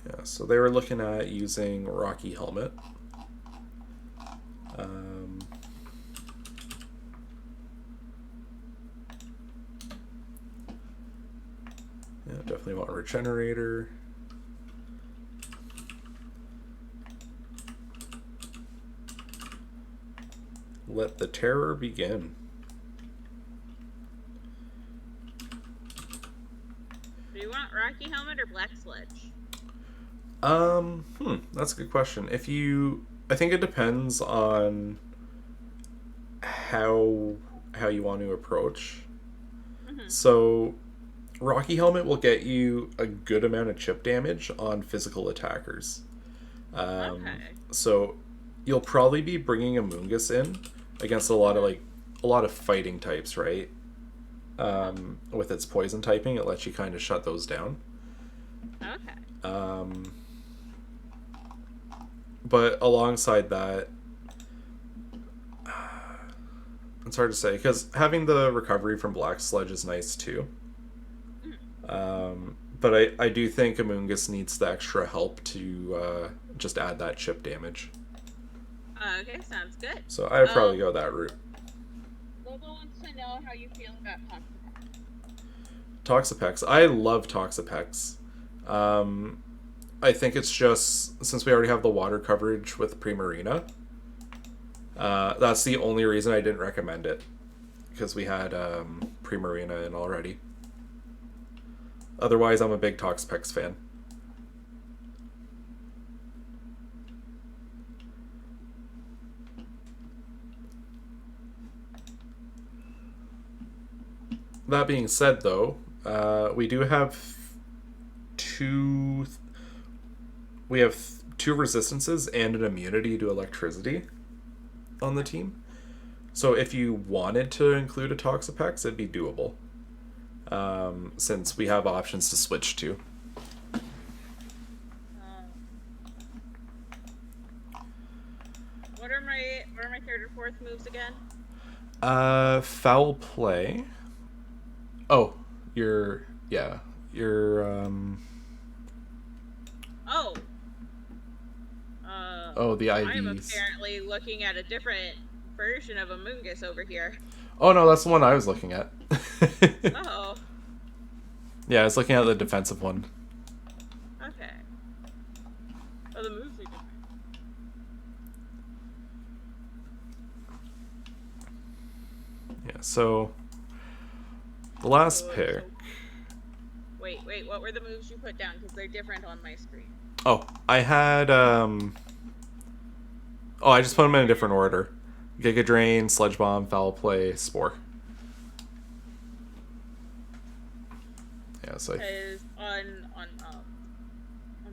Yeah, so they were looking at using Rocky Helmet. Power Generator. Let the terror begin. Do you want Rocky Helmet or Black Sledge? That's a good question. I think it depends on how you want to approach. Mm-hmm. So, Rocky Helmet will get you a good amount of chip damage on physical attackers. Okay. So, you'll probably be bringing a Moongus in against a lot of fighting types, right? With its poison typing, it lets you kind of shut those down. Okay. But alongside that, it's hard to say, because having the recovery from Black Sledge is nice too. But I do think Amoongus needs the extra help to just add that chip damage. Okay, sounds good. So I would probably go that route. Lobo wants to know how you feel about Toxapex. Toxapex. I love Toxapex. I think it's just, since we already have the water coverage with Primarina, that's the only reason I didn't recommend it. Because we had Primarina in already. Otherwise, I'm a big Toxapex fan. That being said, though, we do have two resistances and an immunity to electricity on the team. So if you wanted to include a Toxapex, it'd be doable. Since we have options to switch to. What are my third or fourth moves again? Foul play. Oh, you're Oh. Oh, the IVs. I'm apparently looking at a different version of Amoongus over here. Oh no, that's the one I was looking at. Oh. Yeah, I was looking at the defensive one. Okay. Oh, the moves are different. Yeah, so the last pick. Wait, what were the moves you put down? Because they're different on my screen. Oh, I had I just put them in a different order. Giga Drain, Sledge Bomb, Foul Play, Spore. Yeah, so Because on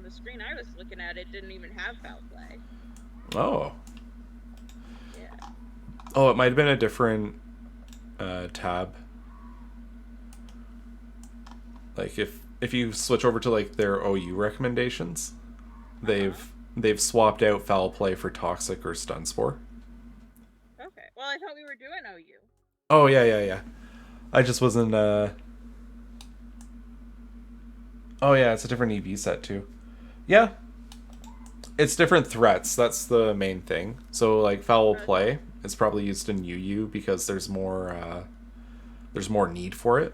the screen I was looking at, it didn't even have Foul Play. Oh. Yeah. Oh, it might have been a different tab. Like if you switch over to like their OU recommendations, they've swapped out Foul Play for Toxic or Stun Spore. Okay. Well, I thought we were doing OU. Oh yeah. I just wasn't Oh yeah, it's a different EV set too. Yeah. It's different threats, that's the main thing. So like Foul Play is probably used in UU because there's more need for it.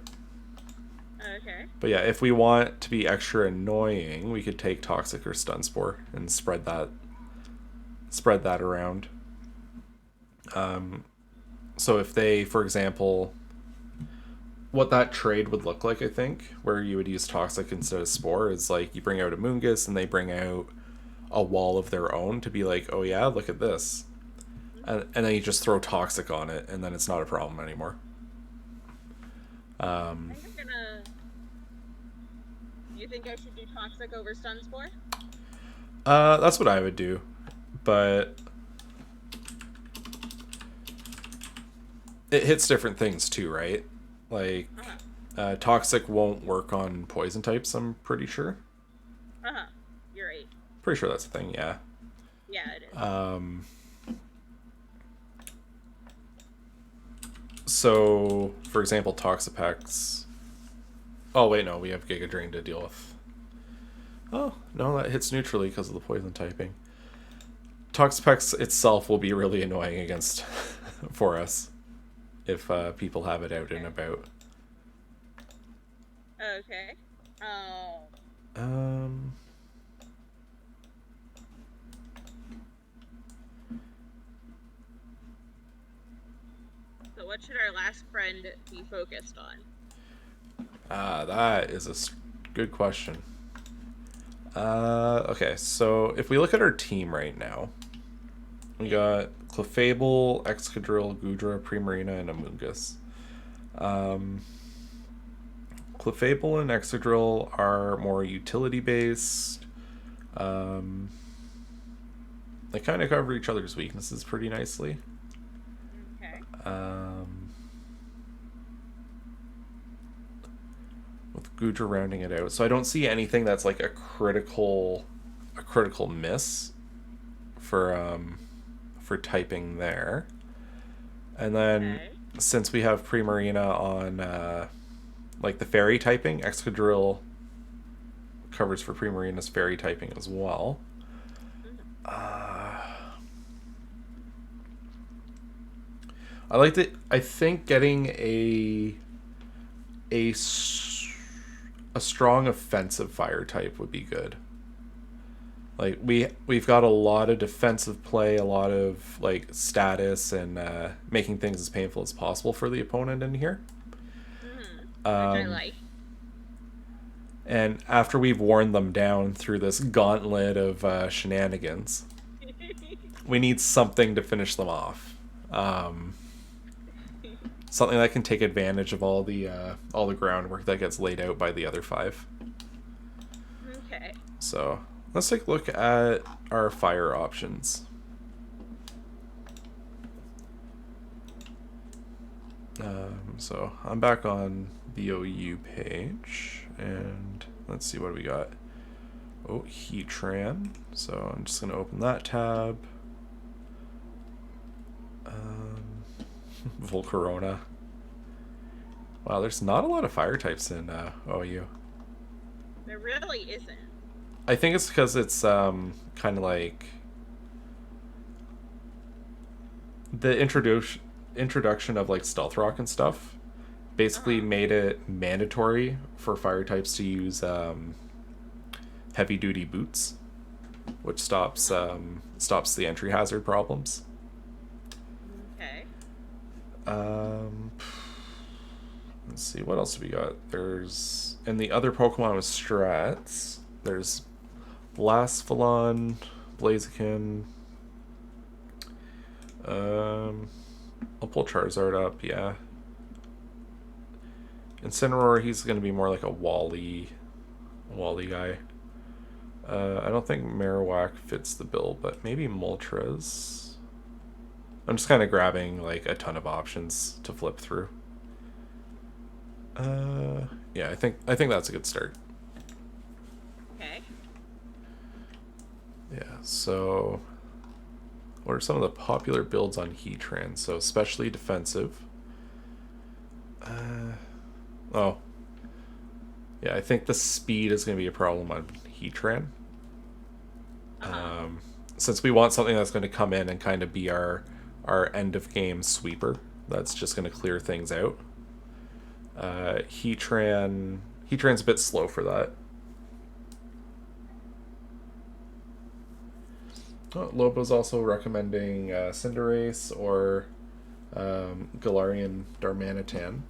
Okay. But yeah, if we want to be extra annoying, we could take Toxic or Stun Spore and spread that around. So if they, for example, what that trade would look like, I think, where you would use Toxic instead of Spore, is like you bring out a Moongus and they bring out a wall of their own to be like, oh yeah, look at this. And then you just throw Toxic on it, and then it's not a problem anymore. You think I should do Toxic over Stun Spore? That's what I would do, but it hits different things too, right? Like, Toxic won't work on poison types, I'm pretty sure. You're right. Pretty sure that's a thing, yeah. Yeah, it is. So, for example, Toxapex. Oh, wait, no, we have Giga Drain to deal with. Oh, no, that hits neutrally because of the poison typing. Toxapex itself will be really annoying against for us if people have it out and about. Okay. Um, So what should our last friend be focused on? that is a good question. Okay, so if we look at our team right now, we got Clefable, Excadrill, Goodra, Primarina, and Amoonguss. Clefable and Excadrill are more utility-based. They kind of cover each other's weaknesses pretty nicely. Okay. With Goodra rounding it out, so I don't see anything that's like a critical miss for typing there. And then since we have Primarina on like the fairy typing, Excadrill covers for Primarina's fairy typing as well. I think getting a strong offensive fire type would be good. Like we've got a lot of defensive play, a lot of like status, and making things as painful as possible for the opponent in here. Which I like. And after we've worn them down through this gauntlet of shenanigans, we need something to finish them off. Something that can take advantage of all the groundwork that gets laid out by the other five. Okay. So let's take a look at our fire options. So I'm back on the OU page, and let's see what we got. Oh, Heatran. So I'm just going to open that tab. Volcarona. Wow, there's not a lot of fire types in OU. There really isn't. I think it's because it's kind of like the introduction of like Stealth Rock and stuff basically made it mandatory for fire types to use heavy duty boots, which stops the entry hazard problems. Okay. Let's see, what else do we got? There's in the other Pokemon with strats, there's Blasphalon, Blaziken. I'll pull Charizard up, yeah. Incineroar, he's going to be more like a Wally guy. I don't think Marowak fits the bill, but maybe Moltres. I'm just kind of grabbing like a ton of options to flip through. Yeah, I think that's a good start. Okay. Yeah, so what are some of the popular builds on Heatran? So especially defensive. Oh. Yeah, I think the speed is going to be a problem on Heatran. Since we want something that's going to come in and kind of be our end of game sweeper, that's just going to clear things out. Heatran's a bit slow for that. Lobo's also recommending Cinderace or Galarian Darmanitan.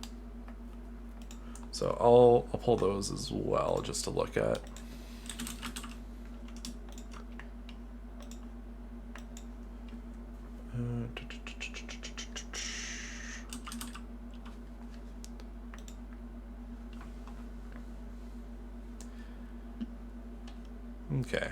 So I'll pull those as well just to look at. Okay.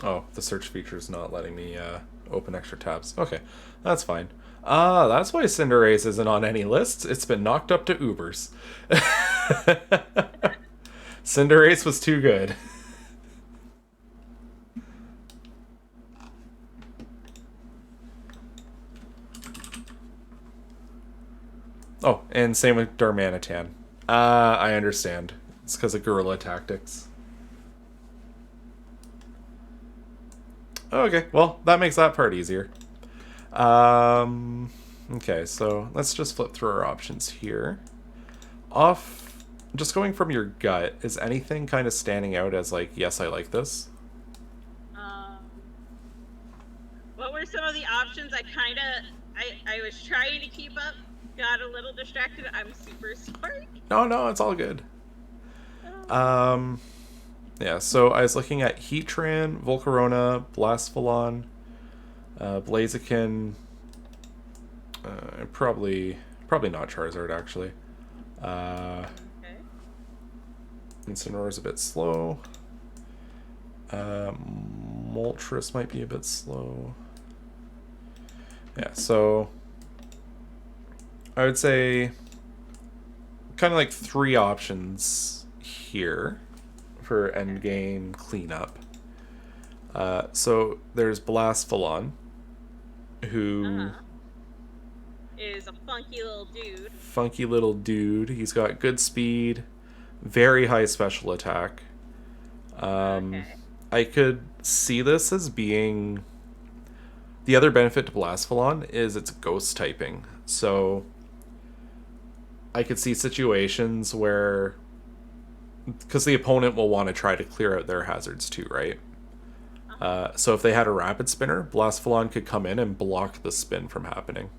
Oh, the search feature is not letting me open extra tabs. Okay, that's fine. That's why Cinderace isn't on any lists. It's been knocked up to Ubers. Cinderace was too good. Oh, and same with Darmanitan. I understand. It's because of guerrilla tactics. Okay, well, that makes that part easier. Okay, so let's just flip through our options here. Just going from your gut, is anything kind of standing out as like, yes, I like this? What were some of the options? I was trying to keep up, got a little distracted. I'm super sorry. No, it's all good. Yeah, so I was looking at Heatran, Volcarona, Blasphalon, Blaziken, probably not Charizard, actually. Okay. Incineroar's a bit slow. Moltres might be a bit slow. Yeah, so I would say kind of like 3 options here for endgame cleanup. So there's Blasphalon, who is a funky little dude. Funky little dude. He's got good speed, very high special attack. I could see this as being... The other benefit to Blasphalon is its ghost typing. So I could see situations where... Because the opponent will want to try to clear out their hazards too, right? So if they had a rapid spinner, Blasphalon could come in and block the spin from happening.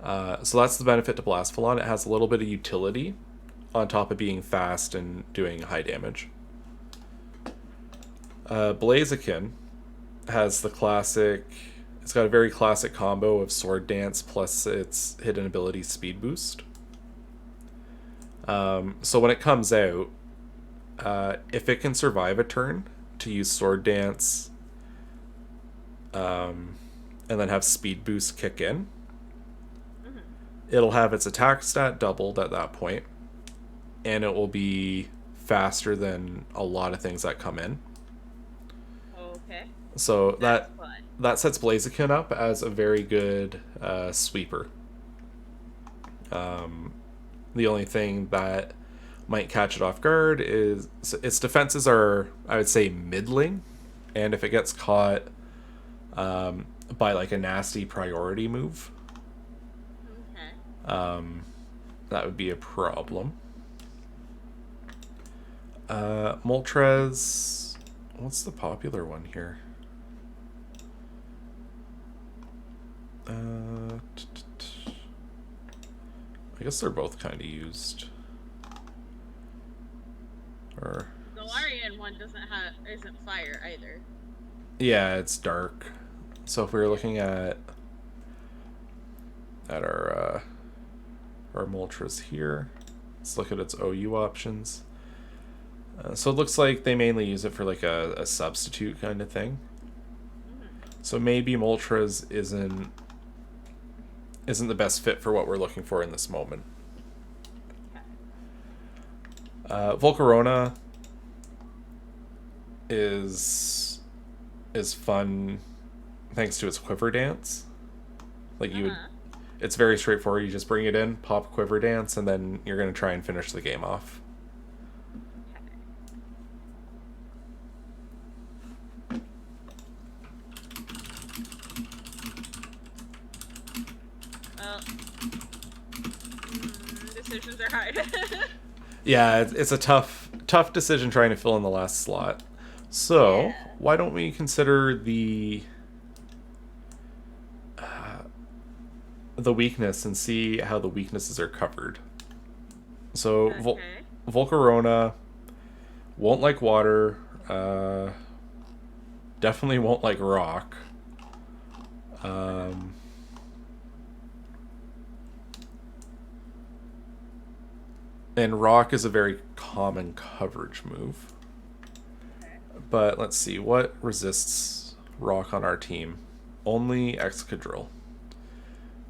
So that's the benefit to Blasphalon. It has a little bit of utility on top of being fast and doing high damage. Blaziken has the classic... It's got a very classic combo of Sword Dance plus its hidden ability Speed Boost. So when it comes out, if it can survive a turn to use Sword Dance and then have Speed Boost kick in, it'll have its attack stat doubled at that point, and it will be faster than a lot of things that come in. Okay. So that sets Blaziken up as a very good sweeper. The only thing that might catch it off guard is its defenses are, I would say, middling, and if it gets caught by like a nasty priority move, that would be a problem. Moltres, what's the popular one here? I guess they're both kind of used. Or the Galarian one isn't fire either. Yeah, it's dark. So if we were looking at our Moltres here, let's look at its OU options. So it looks like they mainly use it for like a substitute kind of thing. So maybe Moltres isn't the best fit for what we're looking for in this moment. Volcarona is fun thanks to its quiver dance. Like it's very straightforward. You just bring it in, pop quiver dance, and then you're going to try and finish the game off. Decisions are hard. Yeah, it's a tough decision trying to fill in the last slot. So why don't we consider the weakness and see how the weaknesses are covered. So Volcarona won't like water, definitely won't like rock. And rock is a very common coverage move. But let's see, what resists rock on our team? Only Excadrill.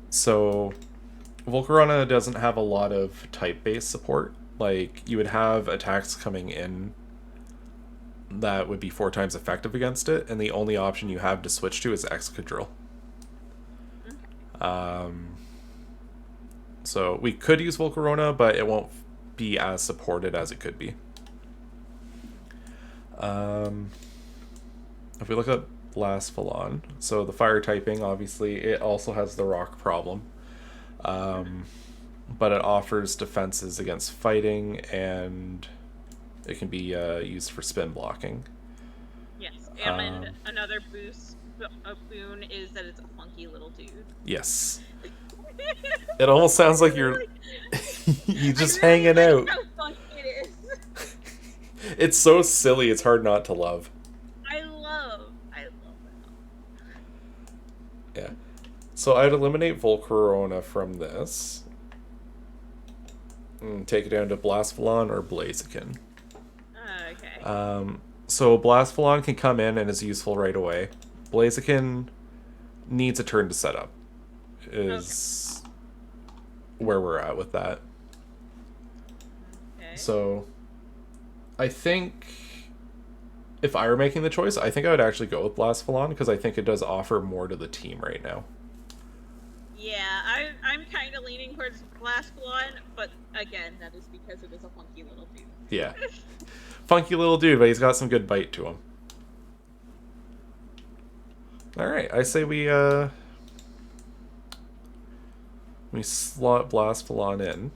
So Volcarona doesn't have a lot of type-based support. Like, you would have attacks coming in that would be 4 times effective against it, and the only option you have to switch to is Excadrill. So we could use Volcarona, but it won't be as supported as it could be. If we look at Blasphilon, so the fire typing, obviously, it also has the rock problem. But it offers defenses against fighting, and it can be used for spin blocking. Yes, and another boon is that it's a funky little dude. Yes. It almost sounds like you're you just hanging out. How funky it is. It's so silly, it's hard not to love. I love it. Yeah. So I'd eliminate Volcarona from this. And take it down to Blasphilon or Blaziken. Okay. So Blasphilon can come in and is useful right away. Blaziken needs a turn to set up. Is where we're at with that. Okay. So I think if I were making the choice, I think I would actually go with Blasphilon because I think it does offer more to the team right now. Yeah, I'm kind of leaning towards Blasphilon, but again, that is because it is a funky little dude. Yeah. Funky little dude, but he's got some good bite to him. Alright, I say we slot Blasphilon in.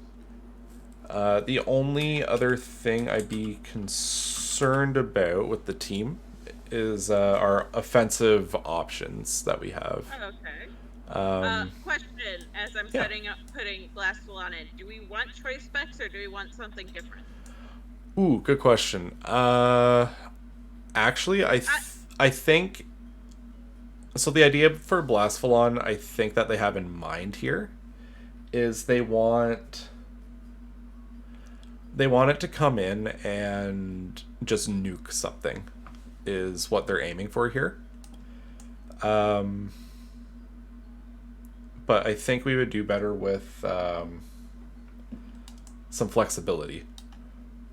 The only other thing I'd be concerned about with the team is our offensive options that we have. Okay. Question, as I'm putting Blasphilon in, do we want choice specs or do we want something different? Ooh, good question. Actually, I think... So the idea for Blasphilon, I think that they have in mind here, is they want it to come in and just nuke something, is what they're aiming for here. But I think we would do better with some flexibility.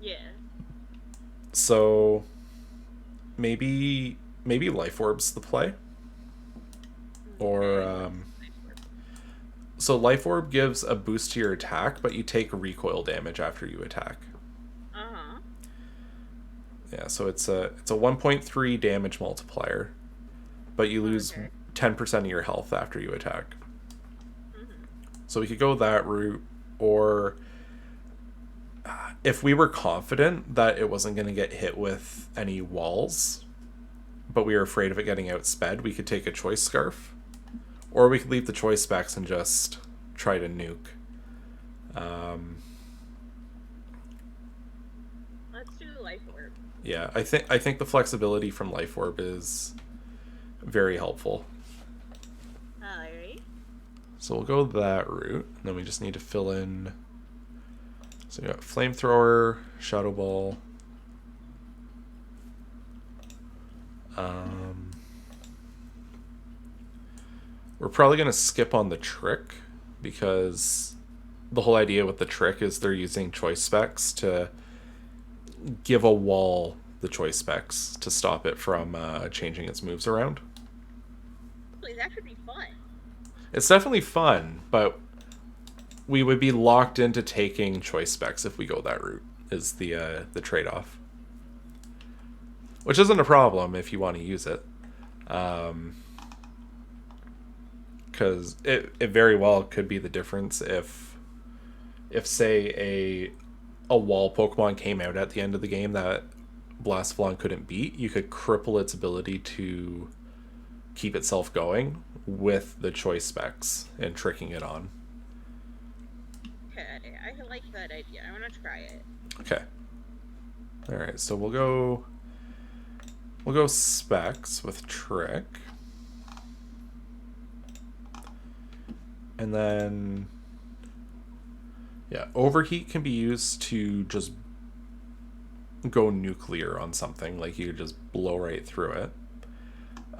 Yeah. So maybe Life Orb's the play. Or so Life Orb gives a boost to your attack, but you take recoil damage after you attack. Uh-huh. Yeah, so it's a 1.3 damage multiplier, but you lose 10% of your health after you attack. So we could go that route, or if we were confident that it wasn't going to get hit with any walls, but we were afraid of it getting outsped, we could take a choice scarf, or we could leave the choice specs and just try to nuke. Let's do Life Orb. Yeah, I think the flexibility from Life Orb is very helpful. Alright. So we'll go that route, and then we just need to fill in. So we got Flamethrower, Shadow Ball. We're probably going to skip on the trick, because the whole idea with the trick is they're using choice specs to give a wall the choice specs to stop it from changing its moves around. That could be fun. It's definitely fun, but we would be locked into taking choice specs if we go that route, is the trade-off. Which isn't a problem if you want to use it. Because it very well could be the difference if say a wall Pokemon came out at the end of the game that Blasphilon couldn't beat, you could cripple its ability to keep itself going with the choice specs and tricking it on. Okay, I like that idea. I want to try it. Okay. Alright, so we'll go specs with trick. And then yeah, overheat can be used to just go nuclear on something, like you could just blow right through it.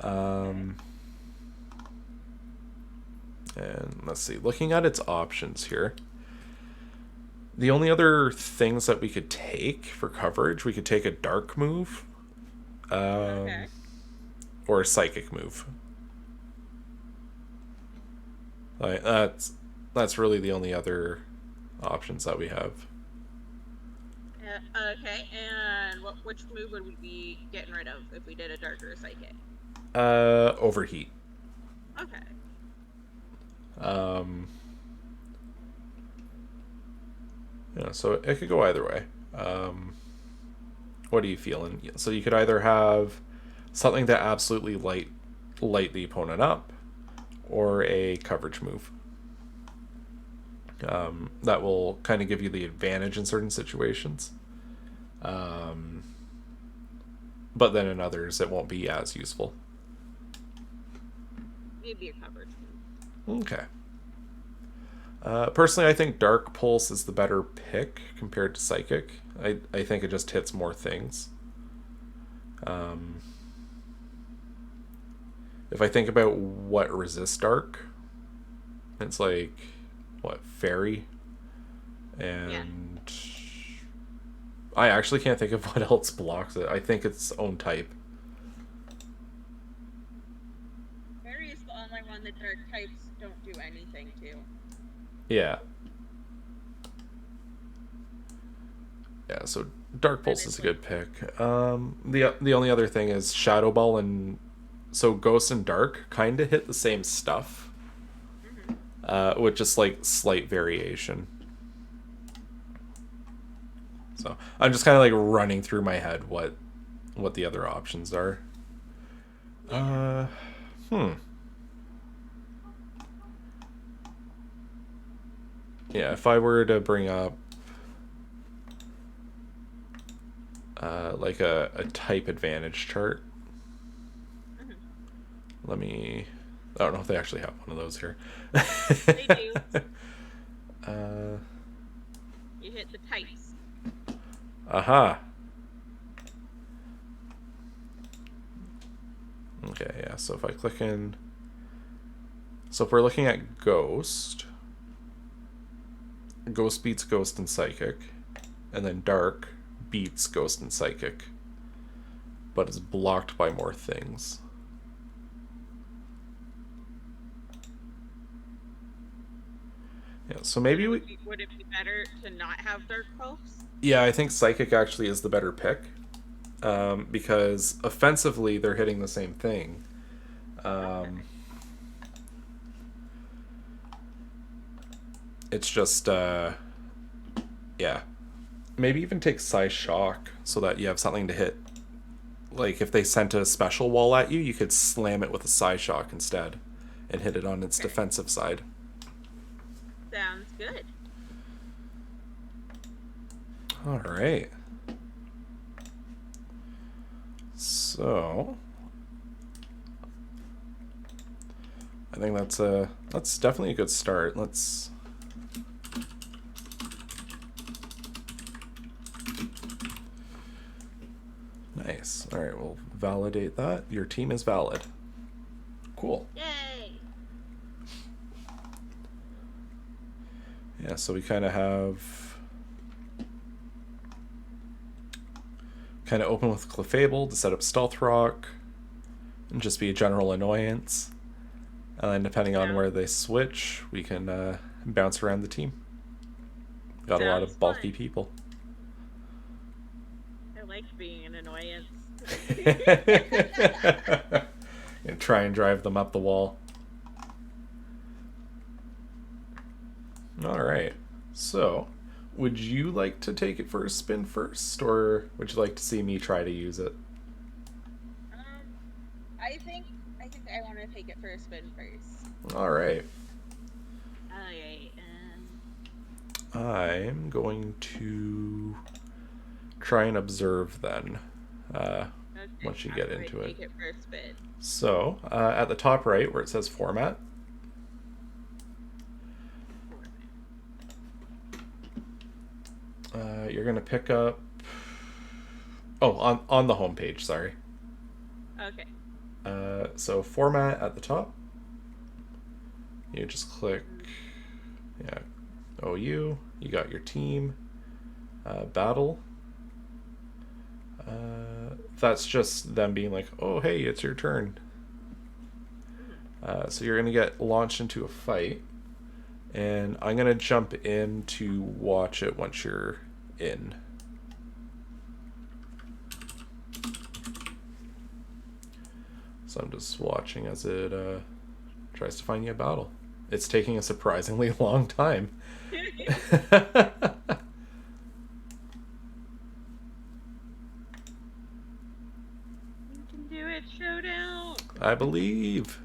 And let's see, looking at its options here, the only other things that we could take for coverage, we could take a dark move, or a psychic move. Like that's really the only other options that we have. Okay, and which move would we be getting rid of if we did a darker psychic? Overheat. Okay. Yeah, so it could go either way. What are you feeling? So you could either have something that absolutely light the opponent up, or a coverage move. That will kind of give you the advantage in certain situations. But then in others, it won't be as useful. Maybe a coverage move. Okay. Personally, I think Dark Pulse is the better pick compared to Psychic. I think it just hits more things. If I think about what resists Dark, it's like, what, Fairy? And I actually can't think of what else blocks it. I think it's its own type. Fairy is the only one that dark types don't do anything to. Yeah. Yeah, so Dark Pulse is a good pick. The only other thing is Shadow Ball, and so Ghost and Dark kind of hit the same stuff, with just like slight variation. So I'm just kind of like running through my head what the other options are. Yeah, if I were to bring up like a type advantage chart. Let me... I don't know if they actually have one of those here. They do. You hit the types. Aha. Okay, yeah, so if I click in... So if we're looking at Ghost... Ghost beats Ghost and Psychic. And then Dark beats Ghost and Psychic. But is blocked by more things. Yeah, so maybe would it be better to not have Dark Pulse? Yeah, I think Psychic actually is the better pick. Because offensively, they're hitting the same thing. It's just, yeah. Maybe even take Psy Shock so that you have something to hit. Like, if they sent a special wall at you, you could slam it with a Psy Shock instead and hit it on its defensive side. Sounds good. Alright. So... I think that's definitely a good start. Let's... Nice. Alright, we'll validate that. Your team is valid. Cool. Yay! Yeah, so we kind of have... kind of open with Clefable to set up Stealth Rock and just be a general annoyance. And then depending on where they switch, we can bounce around the team. Got a lot of bulky people. I like being an annoyance. And try and drive them up the wall. Alright, so would you like to take it for a spin first, or would you like to see me try to use it? I think I want to take it for a spin first. Alright. Okay, I'm going to try and observe then, once you get into it. Take it for a spin. So, at the top right where it says Format, you're going to pick up... Oh, on the home page, sorry. Okay. So Format at the top. You just click, OU. You got your team. Battle. That's just them being like, oh, hey, it's your turn. So you're going to get launched into a fight. And I'm going to jump in to watch it once you're in. So I'm just watching as it tries to find you a battle. It's taking a surprisingly long time. You can do it, Showdown. I believe.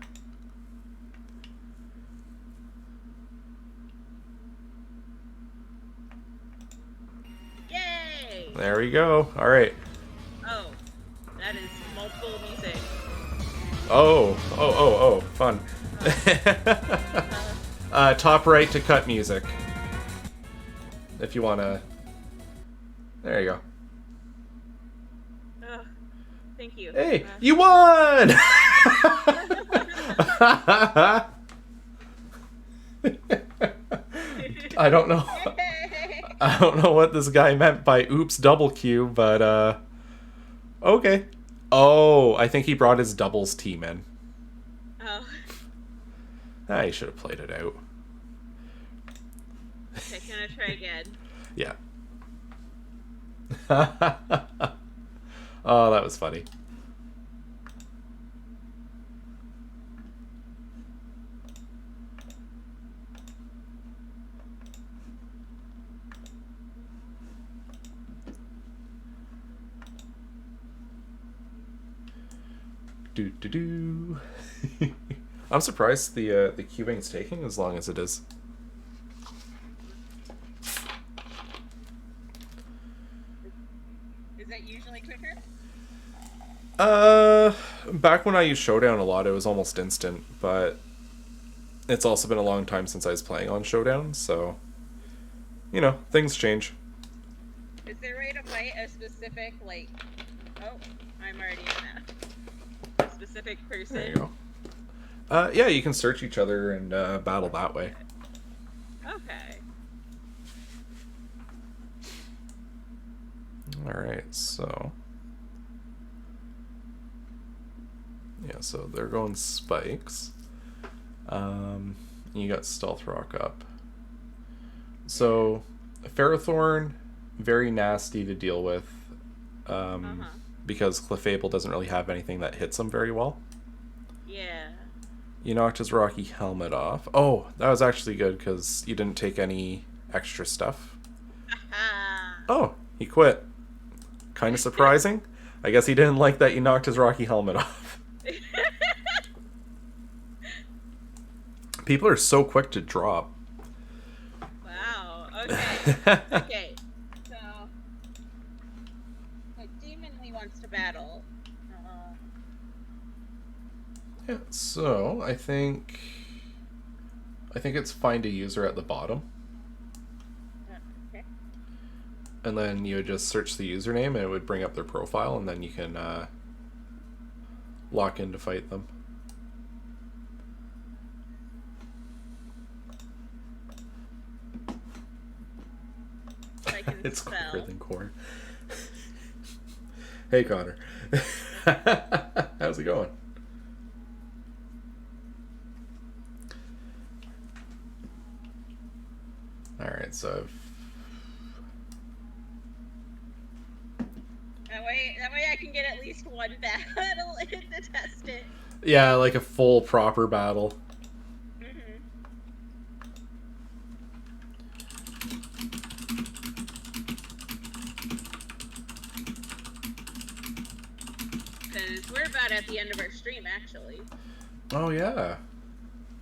Yay! There we go. All right. Oh, that is multiple music. Oh, fun. Top right to cut music. If you want to. There you go. Thank you. Hey, you won! I don't know. I don't know what this guy meant by oops double Q, but okay. Oh, I think he brought his doubles team in. Oh. I should have played it out. Okay, can I try again? Yeah. Oh, that was funny. Do. I'm surprised the queuing's taking as long as it is. Is that usually quicker? Back when I used Showdown a lot, it was almost instant, but it's also been a long time since I was playing on Showdown, so you know, things change. Is there a way to fight a specific, like, oh, I'm already in that. A specific person? There you go. Yeah, you can search each other and battle that way. Okay. Alright, so... yeah, so they're going spikes. You got Stealth Rock up. So, Ferrothorn, very nasty to deal with. Because Clefable doesn't really have anything that hits him very well. Yeah. You knocked his Rocky Helmet off. Oh, that was actually good because you didn't take any extra stuff. Oh, he quit. Kind of surprising. I guess he didn't like that you knocked his Rocky Helmet off. People are so quick to drop. Wow. Okay. Okay. So, Demon Lee wants to battle. Yeah. So I think it's find a user at the bottom, Okay. and then you would just search the username, and it would bring up their profile, and then you can lock in to fight them. I can It's spell. quicker than corn. Hey Connor, how's it going? All right, so That way I can get at least one battle in to test it. yeah, like a full proper battle. Because we're about at the end of our stream, actually. Oh yeah,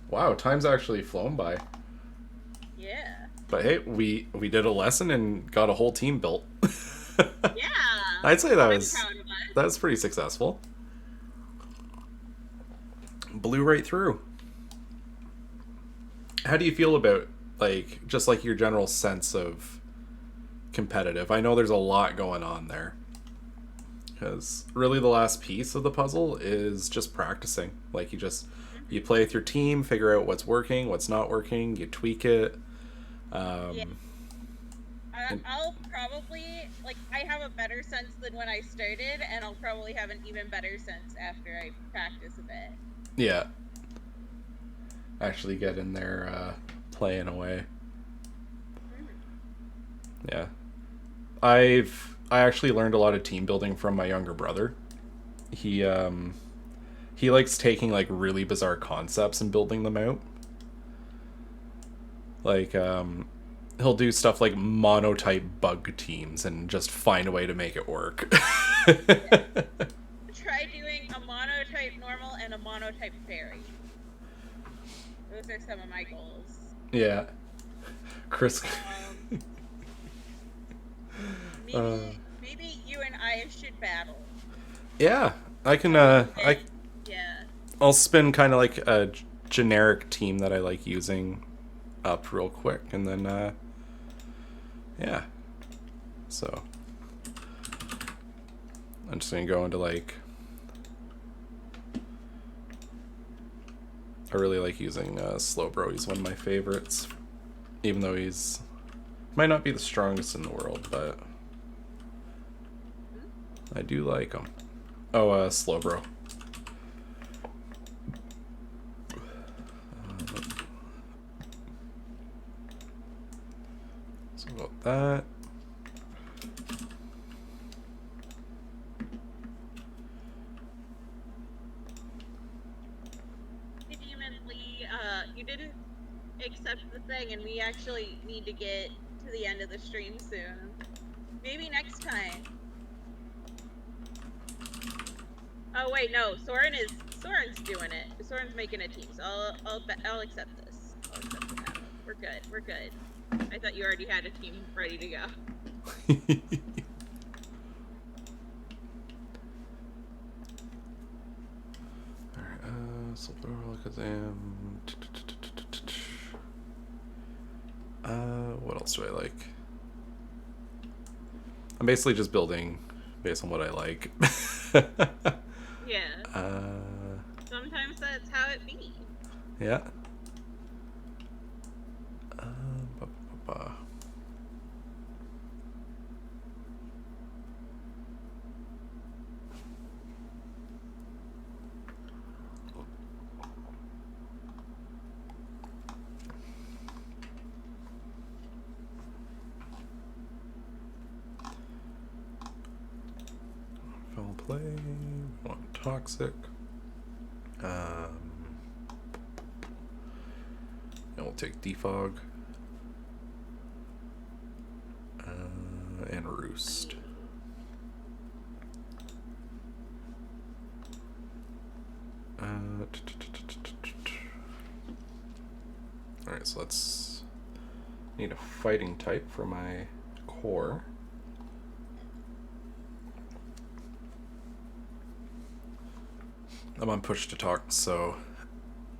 wow, time's actually flown by. Yeah. But hey, we did a lesson and got a whole team built. Yeah. I'd say that I'm was proud of us. that's pretty successful. Blew right through. How do you feel about like just like your general sense of competitive? I know there's a lot going on there. Because really the last piece of the puzzle is just practicing. Like you play with your team, figure out what's working, what's not working, you tweak it. Yeah. I'll probably, like, I have a better sense than when I started, and I'll probably have an even better sense after I practice a bit. Yeah. Actually get in there playing away. Yeah. I actually learned a lot of team building from my younger brother. He he likes taking like really bizarre concepts and building them out. Like, he'll do stuff like monotype bug teams and just find a way to make it work. Try doing a monotype normal and a monotype fairy. Those are some of my goals. Yeah. Chris. Maybe you and I should battle. Yeah, I can. I'll spin kind of like a generic team that I like using up real quick, and then yeah. So I'm just gonna go into like. I really like using Slowbro. He's one of my favorites, even though he's might not be the strongest in the world, but I do like him. Oh, Slowbro. So about that. You didn't accept the thing, and we actually need to get to the end of the stream soon. Maybe next time. Oh wait, no, Soren's doing it. Soren's making a team, so I'll accept this. I'll accept the battle. We're good. We're good. I thought you already had a team ready to go. So what else do I like? I'm basically just building based on what I like. Yeah. Sometimes that's how it be. Yeah. Play, want toxic. And we'll take defog and roost. Alright, so let's need a fighting type for my core. I'm on push to talk, so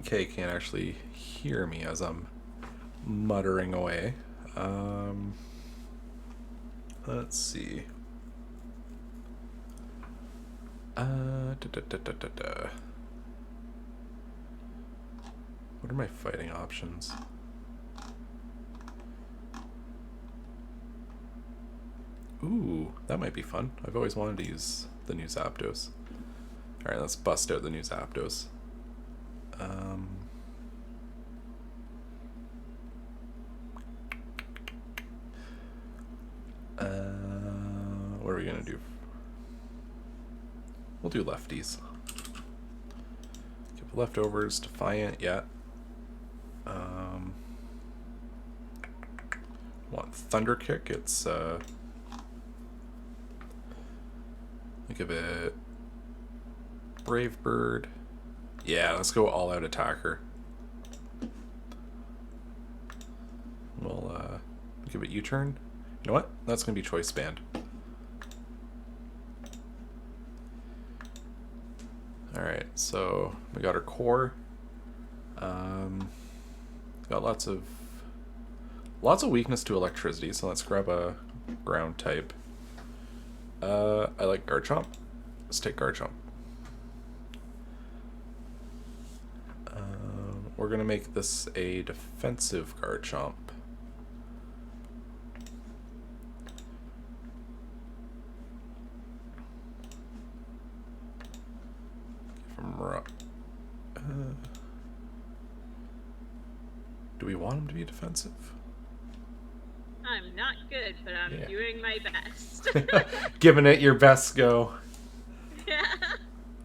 Kay can't actually hear me as I'm muttering away. Let's see. What are my fighting options? Ooh, that might be fun. I've always wanted to use the new Zapdos. Alright, let's bust out the new Zapdos. What are we gonna do? We'll do lefties. Give leftovers, Defiant, yeah. Want Thunder Kick, it's give it Brave Bird. Yeah, let's go all out attacker. We'll give it U-turn. You know what? That's gonna be choice band. Alright, so we got our core. Got lots of weakness to electricity, so let's grab a ground type. I like Garchomp. Let's take Garchomp. We're gonna make this a defensive Garchomp. Do we want him to be defensive? I'm not good, but I'm doing my best. Giving it your best go. Yeah.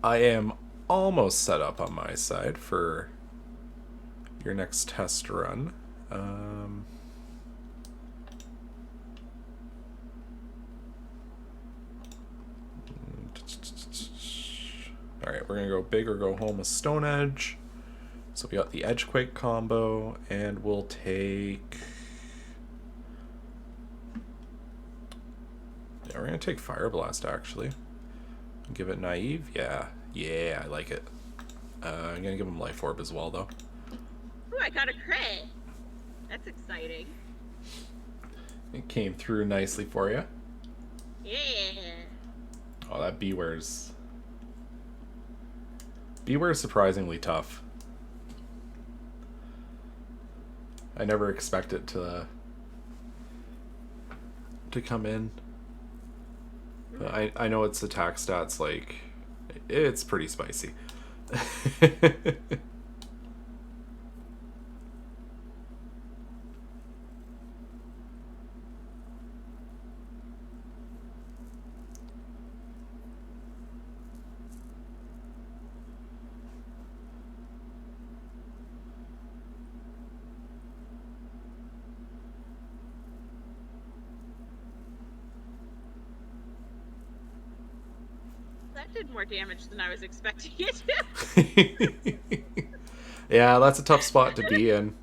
I am almost set up on my side for your next test run. Alright, we're going to go big or go home with Stone Edge. So we got the Edgequake combo, and we'll take... Yeah, we're going to take Fire Blast, actually. Give it Naive? Yeah. Yeah, I like it. I'm going to give him Life Orb as well, though. Ooh, I got a crit. That's exciting. It came through nicely for you. Yeah. Oh, that Beware's... Beware's surprisingly tough. I never expect it to come in. But I know its attack stats, like, it's pretty spicy. That did more damage than I was expecting it to. Yeah, that's a tough spot to be in.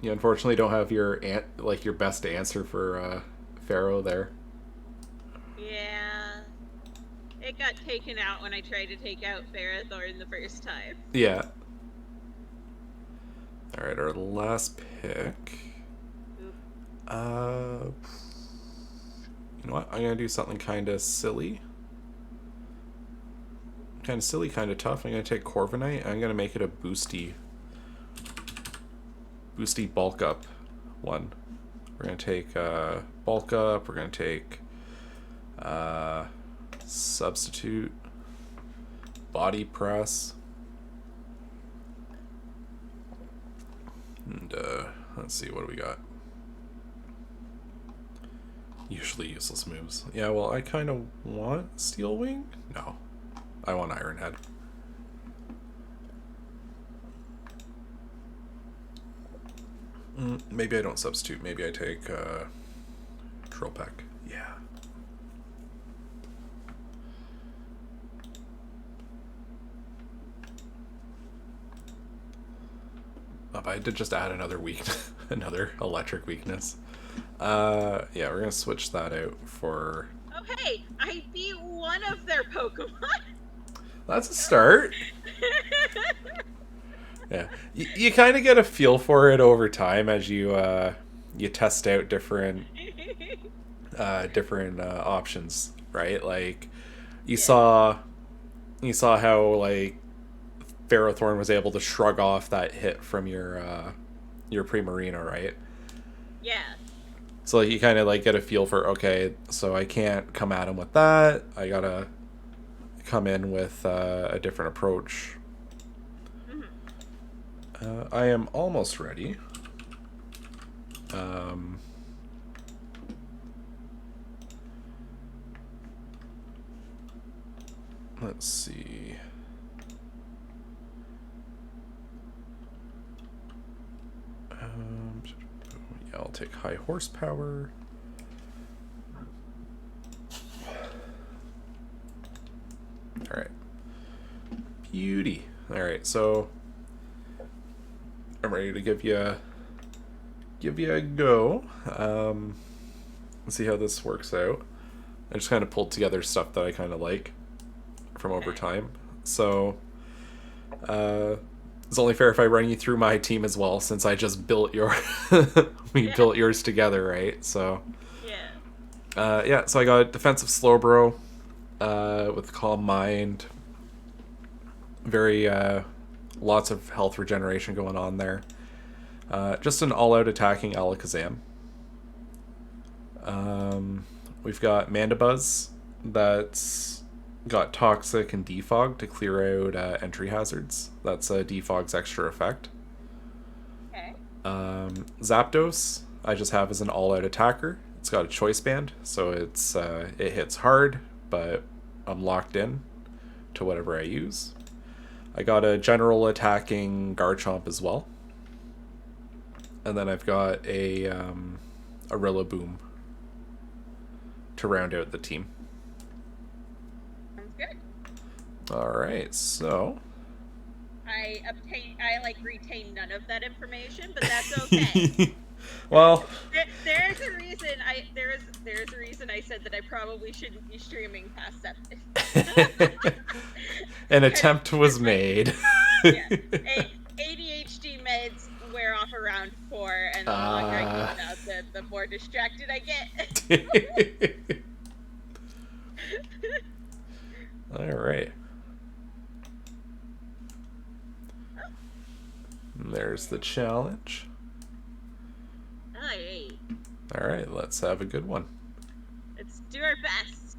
You unfortunately don't have your your best answer for Pharaoh there. Yeah. It got taken out when I tried to take out Ferrothorn the first time. Yeah. Alright, our last pick. Oop. You know what? I'm gonna do something kind of silly. Kind of silly, kind of tough. I'm gonna take Corviknight. I'm gonna make it a boosty bulk up one. We're gonna take bulk up. We're gonna take substitute body press, and let's see, what do we got? Usually useless moves. Yeah, well, I kind of want Steel Wing. No, I want Iron Head. Maybe I don't substitute. Maybe I take Trilpec. Yeah. Oh, but I did just add another another electric weakness. Yeah, we're gonna switch that out for... Oh hey, I beat one of their Pokemon. That's a start. Yeah, you kind of get a feel for it over time as you test out different options, right? Like you saw how like Ferrothorn was able to shrug off that hit from your Primarina, right? Yeah. So like, you kind of like get a feel for, okay, so I can't come at him with that. I gotta come in with a different approach. I am almost ready. Let's see. Yeah, I'll take high horsepower. All right. Beauty. All right, so I'm ready to give you a go. Let's see how this works out. I just kind of pulled together stuff that I kind of like from over time. So it's only fair if I run you through my team as well, since I just built built yours together, right? So yeah, so I got defensive Slowbro with Calm Mind. Very lots of health regeneration going on there. Just an all-out attacking Alakazam. We've got Mandibuzz that's got Toxic and Defog to clear out entry hazards. That's Defog's extra effect. Okay. Zapdos I just have as an all-out attacker. It's got a choice band, so it hits hard, but I'm locked in. to whatever I use. I got a general attacking Garchomp as well. And then I've got a Rillaboom to round out the team. Sounds good. Alright, so... I retain none of that information, but that's okay. Well... There's a reason I said that I probably shouldn't be streaming past 7. An attempt was made. Yeah. ADHD meds wear off around 4, and the longer I keep out, the more distracted I get. Alright. There's the challenge. Alright. Alright, let's have a good one. Let's do our best.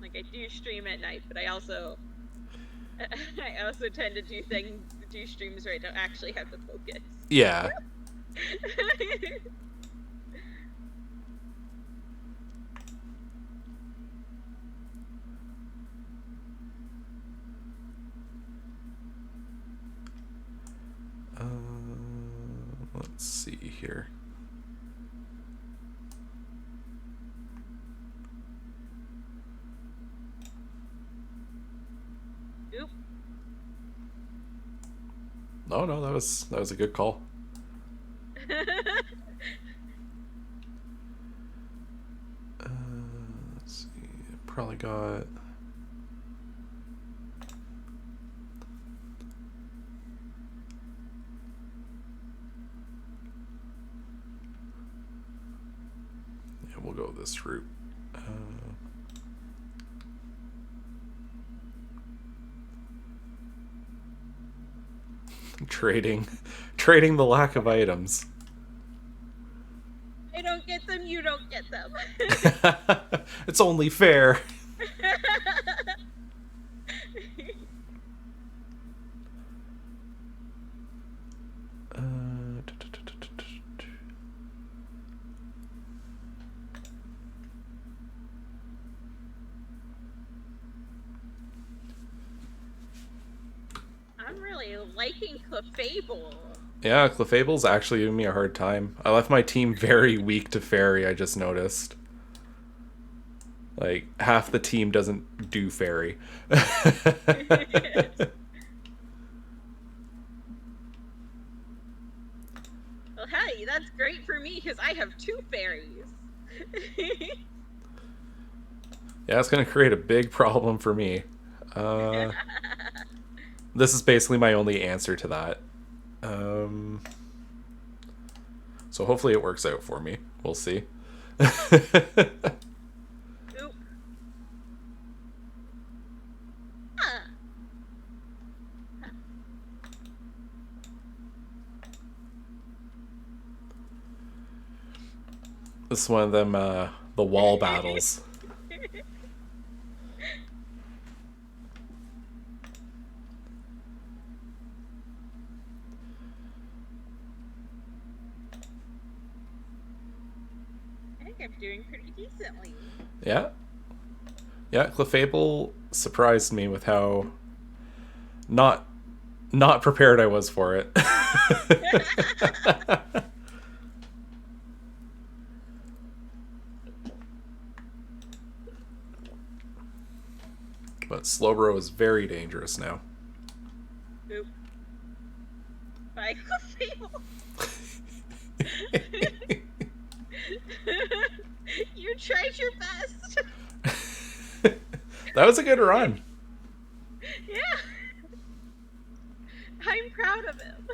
Like, I do stream at night, but I also tend to do streams where I don't actually have to focus. Yeah. Let's see here. Oop. No, that was a good call. Let's see. Probably got. We'll go this route. Trading the lack of items. I don't get them, you don't get them. It's only fair. I'm really liking Clefable. Yeah, Clefable's actually giving me a hard time. I left my team very weak to Fairy, I just noticed. Like, half the team doesn't do Fairy. Well, hey, that's great for me, because I have 2 fairies. Yeah, it's going to create a big problem for me. This is basically my only answer to that. So hopefully it works out for me. We'll see. Oop. Huh. This is one of them, the wall battles. I'm doing pretty decently. Yeah. Yeah, Clefable surprised me with how not prepared I was for it. But Slowbro is very dangerous now. Oop. Bye, Clefable. You tried your best. That was a good run. Yeah. I'm proud of him.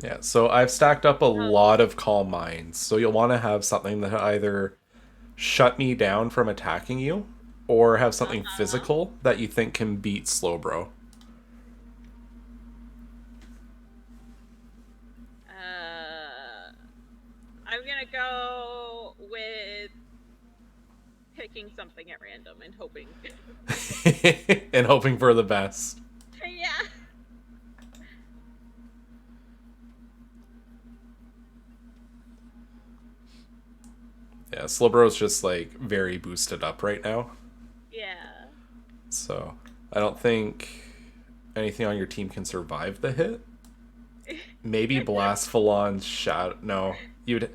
Yeah, so I've stacked up a lot of Calm Minds. So you'll want to have something that either shut me down from attacking you, or have something physical that you think can beat Slowbro. I'm gonna go with picking something at random and hoping. And hoping for the best. Yeah. Yeah, Slowbro's just like very boosted up right now. Yeah. So I don't think anything on your team can survive the hit. Maybe Blastphalon's shadow. No, you'd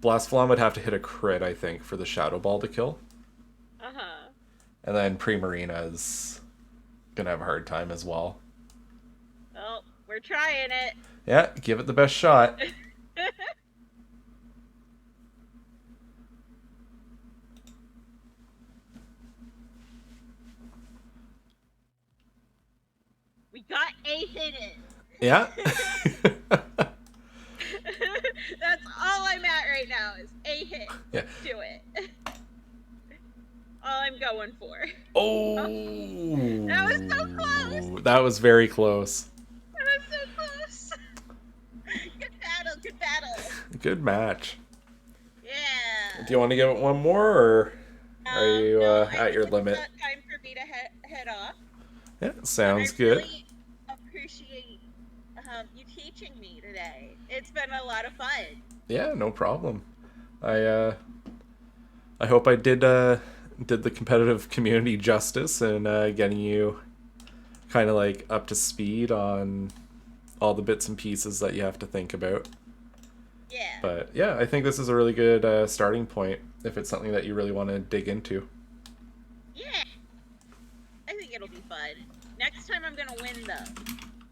Blastphalon would have to hit a crit, I think, for the Shadow Ball to kill. Uh-huh. And then Primarina is gonna have a hard time as well. Well, we're trying it. Yeah, give it the best shot. We got a hit in. Yeah. That's all I'm at right now is a hit. Yeah. Do it. All I'm going for. Oh. That was so close. That was very close. That was so close. Good battle. Good battle. Good match. Yeah. Do you want to give it one more, or are you No, at your limit? It's time for me to head off. Yeah, sounds I good. really appreciate you teaching me today. It's been a lot of fun. Yeah, no problem. I hope I did the competitive community justice and getting you kind of like up to speed on all the bits and pieces that you have to think about. Yeah. But yeah, I think this is a really good starting point if it's something that you really want to dig into. Yeah. I think it'll be fun. Next time I'm gonna win though.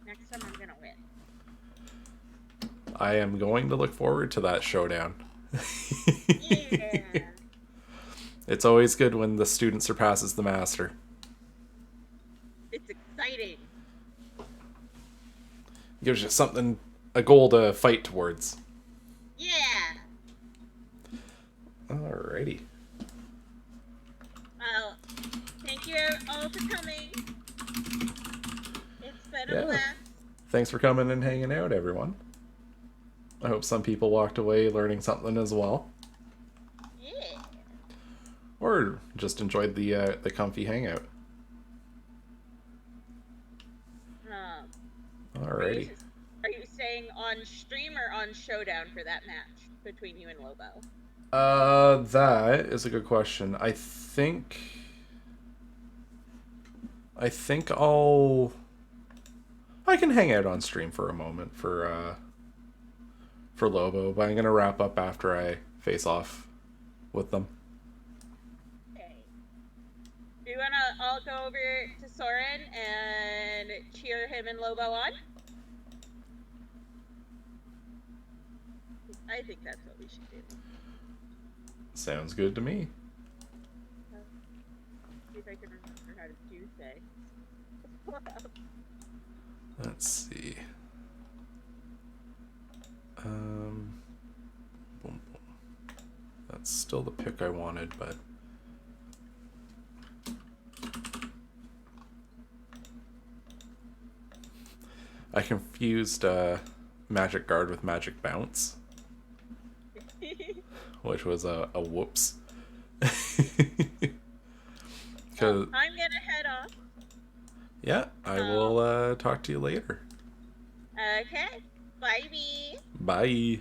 Next time I'm gonna win. I am going to look forward to that showdown. Yeah. It's always good when the student surpasses the master. It's exciting. Gives you something, a goal to fight towards. Yeah. Alrighty. Well, thank you all for coming. It's been a Yeah. blast. Thanks for coming and hanging out, everyone. I hope some people walked away learning something as well. Yeah. Or just enjoyed the comfy hangout. Alrighty. Are you staying on stream or on Showdown for that match between you and Lobo? That is a good question. I think I can hang out on stream for a moment for Lobo, but I'm gonna wrap up after I face off with them. Okay. Do you wanna all go over to Soren and cheer him and Lobo on? I think that's what we should do. Sounds good to me. See if I can remember how to do say. Let's see. Boom, boom. That's still the pick I wanted, but I confused Magic Guard with Magic Bounce, which was a whoops. Well, I'm gonna head off. Yeah, I will talk to you later. Okay. Bye, bee. Bye.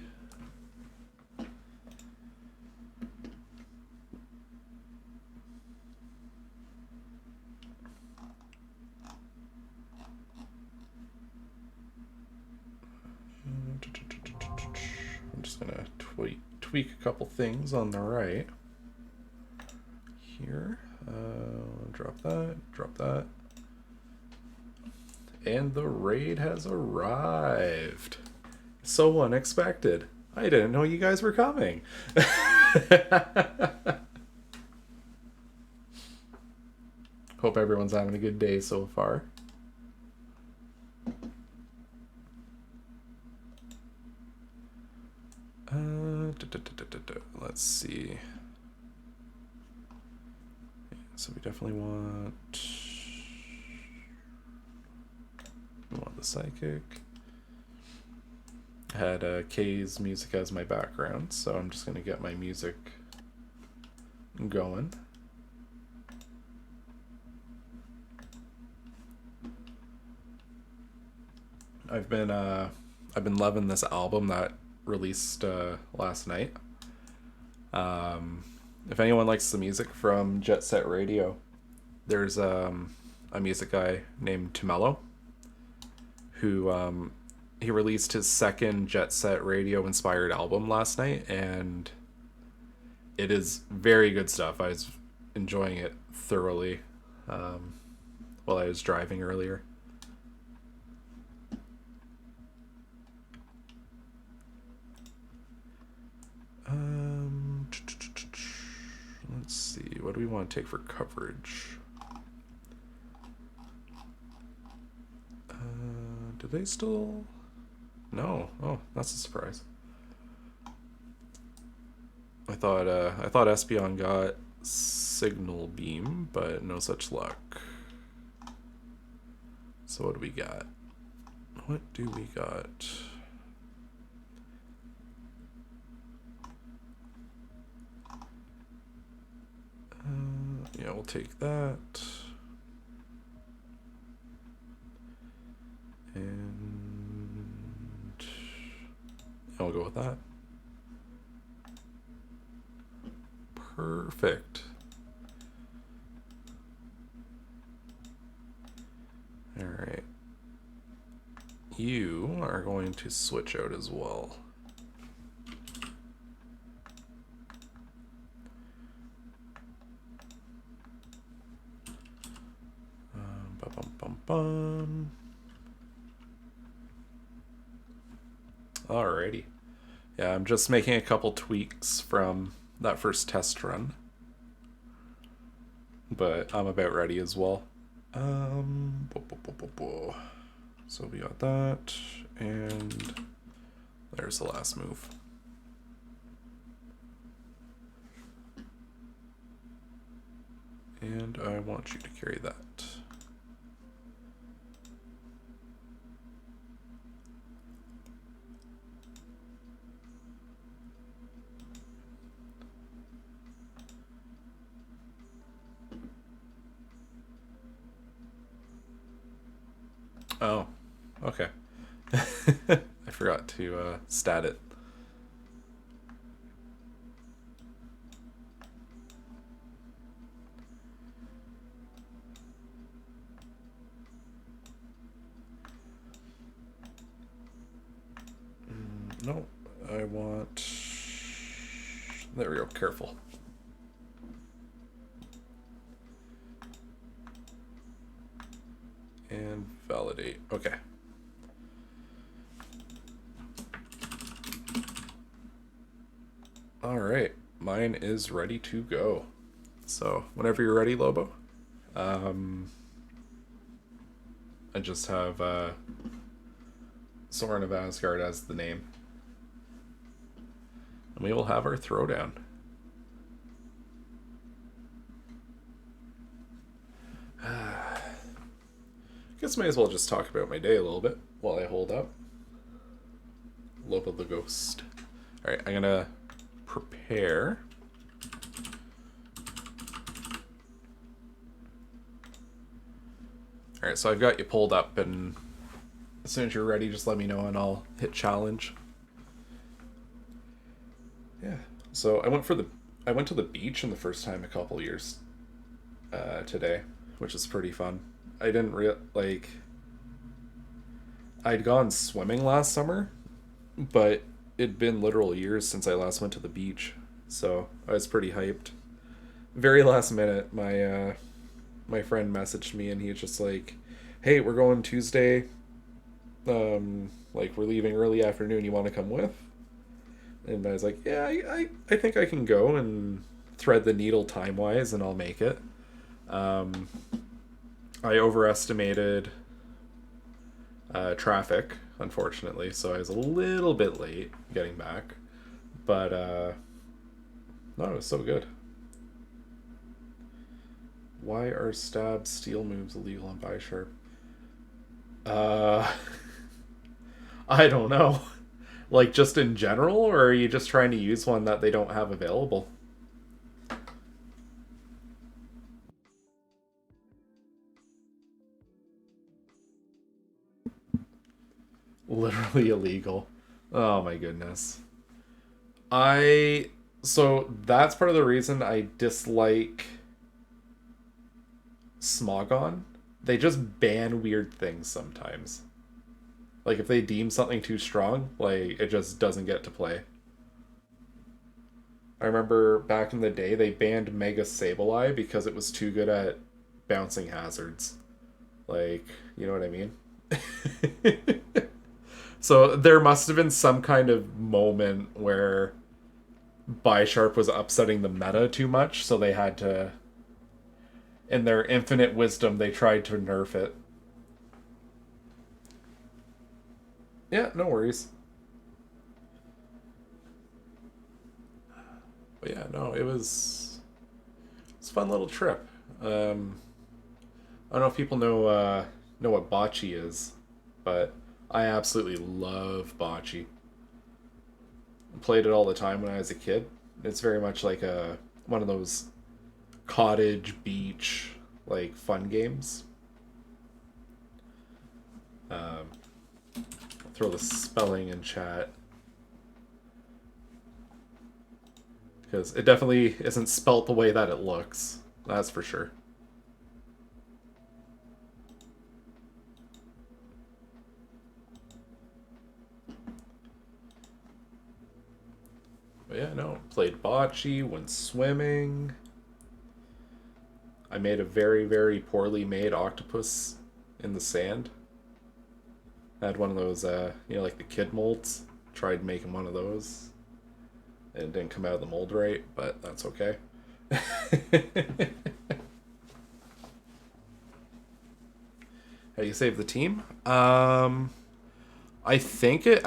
I'm just gonna tweak a couple things on the right here. Drop that. And the raid has arrived. So unexpected. I didn't know you guys were coming. Hope everyone's having a good day so far. Let's see. So we definitely want the psychic. I had Kay's music as my background, so I'm just gonna get my music going. I've been loving this album that released last night. If anyone likes the music from Jet Set Radio, there's a music guy named Tumelo who he released his second Jet Set Radio inspired album last night, and it is very good stuff. I was enjoying it thoroughly while I was driving earlier. Let's see, what do we want to take for coverage? Do they still? No. Oh, that's a surprise. I thought Espeon got Signal Beam, but no such luck. So what do we got? What do we got? Yeah, we'll take that. And I'll go with that. Perfect. All right. You are going to switch out as well. Bum. Alrighty. Yeah, I'm just making a couple tweaks from that first test run. But I'm about ready as well. So we got that, and there's the last move. And I want you to carry that. Oh, okay. I forgot to stat it. No, I want... There we go, careful. And validate. Okay. All right, mine is ready to go. So whenever you're ready, Lobo. I just have Soren of Asgard as the name. And we will have our throwdown. Guess might as well just talk about my day a little bit while I hold up. Lobo the Ghost. Alright, I'm gonna prepare. Alright, so I've got you pulled up, and as soon as you're ready, just let me know and I'll hit challenge. Yeah, so I went to the beach in the first time in a couple years today, which is pretty fun. I didn't I'd gone swimming last summer, but it'd been literal years since I last went to the beach, so I was pretty hyped. Very last minute, my friend messaged me and he was just like, "Hey, we're going Tuesday. We're leaving early afternoon. You want to come with?" And I was like, "Yeah, I think I can go and thread the needle time wise, and I'll make it." I overestimated traffic, unfortunately, so I was a little bit late getting back. But no, it was so good. Why are stab steel moves illegal on Bisharp? I don't know. Like, just in general, or are you just trying to use one that they don't have available? Literally illegal. Oh my goodness. I So that's part of the reason I dislike Smogon. They just ban weird things sometimes. Like if they deem something too strong, like it just doesn't get to play. I remember back in the day they banned Mega Sableye because it was too good at bouncing hazards. Like, you know what I mean? So there must have been some kind of moment where Bisharp was upsetting the meta too much, so they had to, in their infinite wisdom, they tried to nerf it. Yeah, no worries. But yeah, no, it's a fun little trip. I don't know if people know what bocce is, but I absolutely love bocce. Played it all the time when I was a kid. It's very much like a one of those cottage beach like fun games. Um, I'll throw the spelling in chat because it definitely isn't spelt the way that it looks. That's for sure. But yeah, no. Played bocce, went swimming. I made a very, very poorly made octopus in the sand. I had one of those, like the kid molds. Tried making one of those. It didn't come out of the mold right, but that's okay. How do you save the team? I think it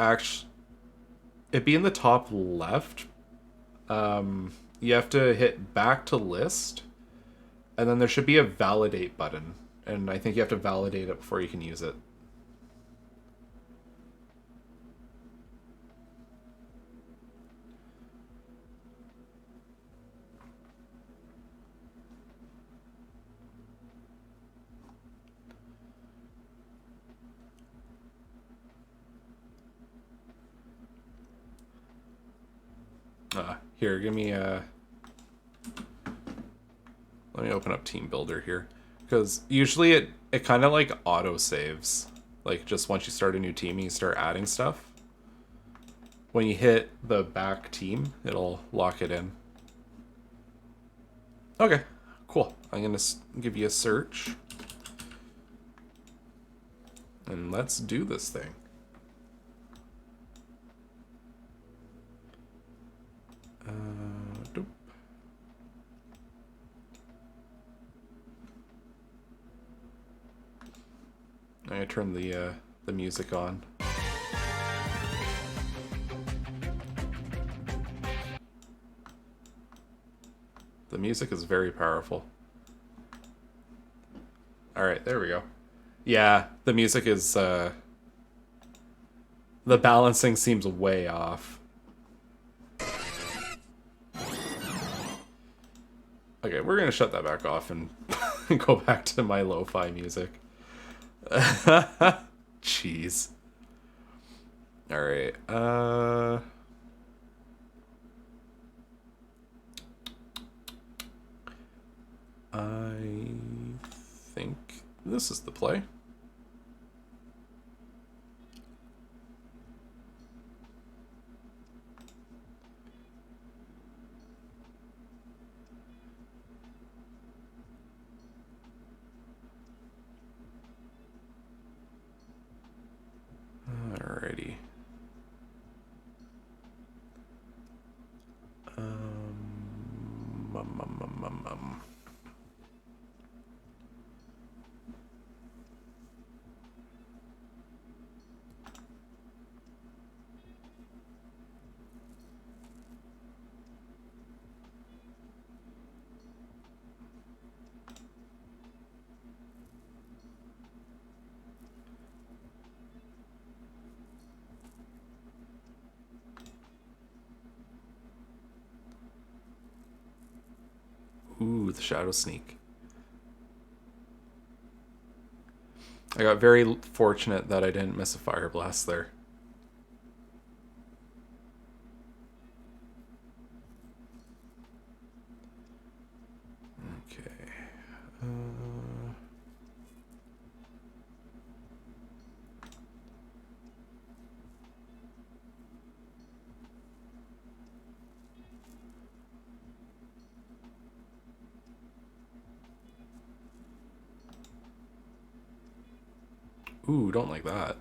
be in the top left. You have to hit back to list, and then there should be a validate button, and I think you have to validate it before you can use it. Here, give me a. Let me open up Team Builder here, because usually it kind of like auto saves, like just once you start a new team, you start adding stuff. When you hit the back team, it'll lock it in. Okay, cool. I'm gonna give you a search, and let's do this thing. Doop. I'm gonna turn the music on. The music is very powerful. Alright, there we go. Yeah, the music is, the balancing seems way off. Okay, we're gonna shut that back off and go back to my lo-fi music. Jeez. Alright, I think this is the play. Alrighty. Um. Ooh, the Shadow Sneak. I got very fortunate that I didn't miss a Fire Blast there. Ooh, don't like that.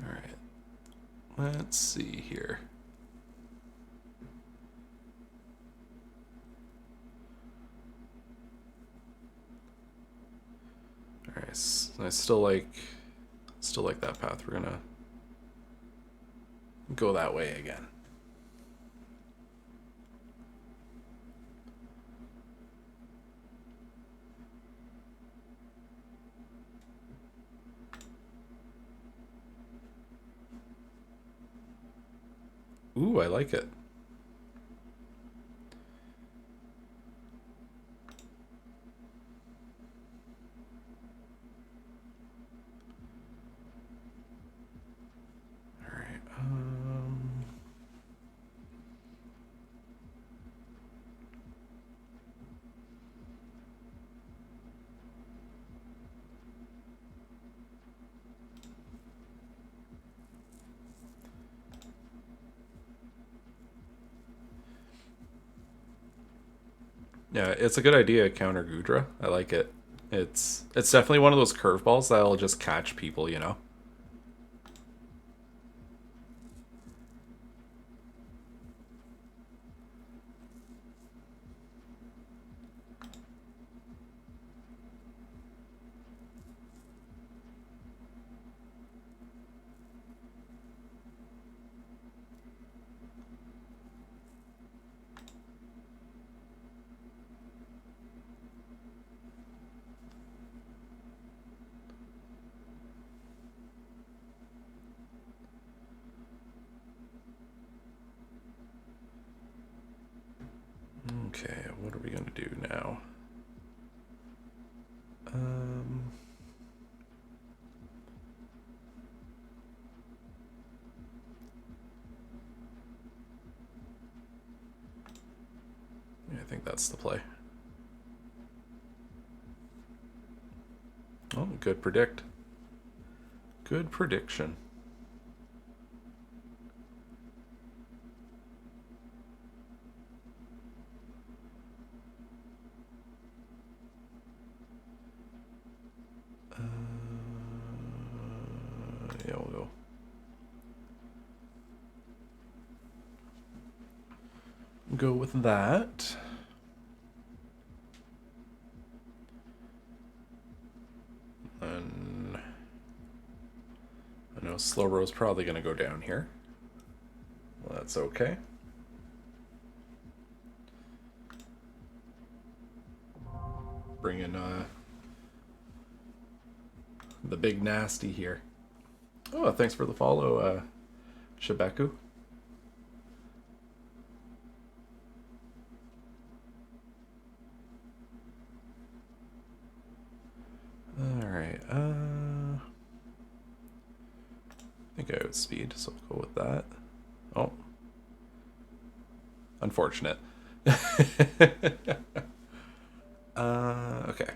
Alright. Let's see here. Alright, I still like that path. We're gonna go that way again. Ooh, I like it. Alright, yeah, it's a good idea, counter Gudra. I like it. It's definitely one of those curveballs that'll just catch people, you know? Okay, what are we gonna do now? Yeah, I think that's the play. Oh, good predict. Good prediction. Yeah, we'll go with that. And I know Slowbro's probably going to go down here. Well, that's okay. Bring in the big nasty here. Oh, thanks for the follow, Shibeku. Alright, I think I outspeed, so I'll go with that. Oh. Unfortunate. Okay.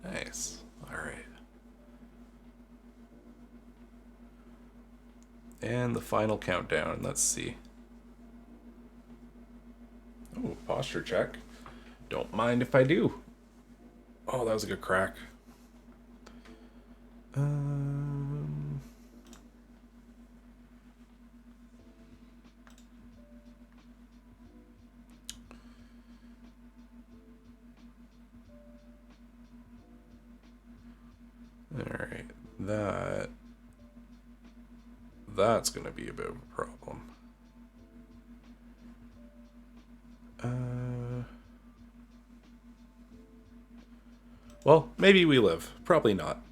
Nice. All right. And the final countdown. Let's see. Oh, posture check. Don't mind if I do. Oh, that was a good crack. Alright, that's gonna be a bit of a problem. Well, maybe we live. Probably not.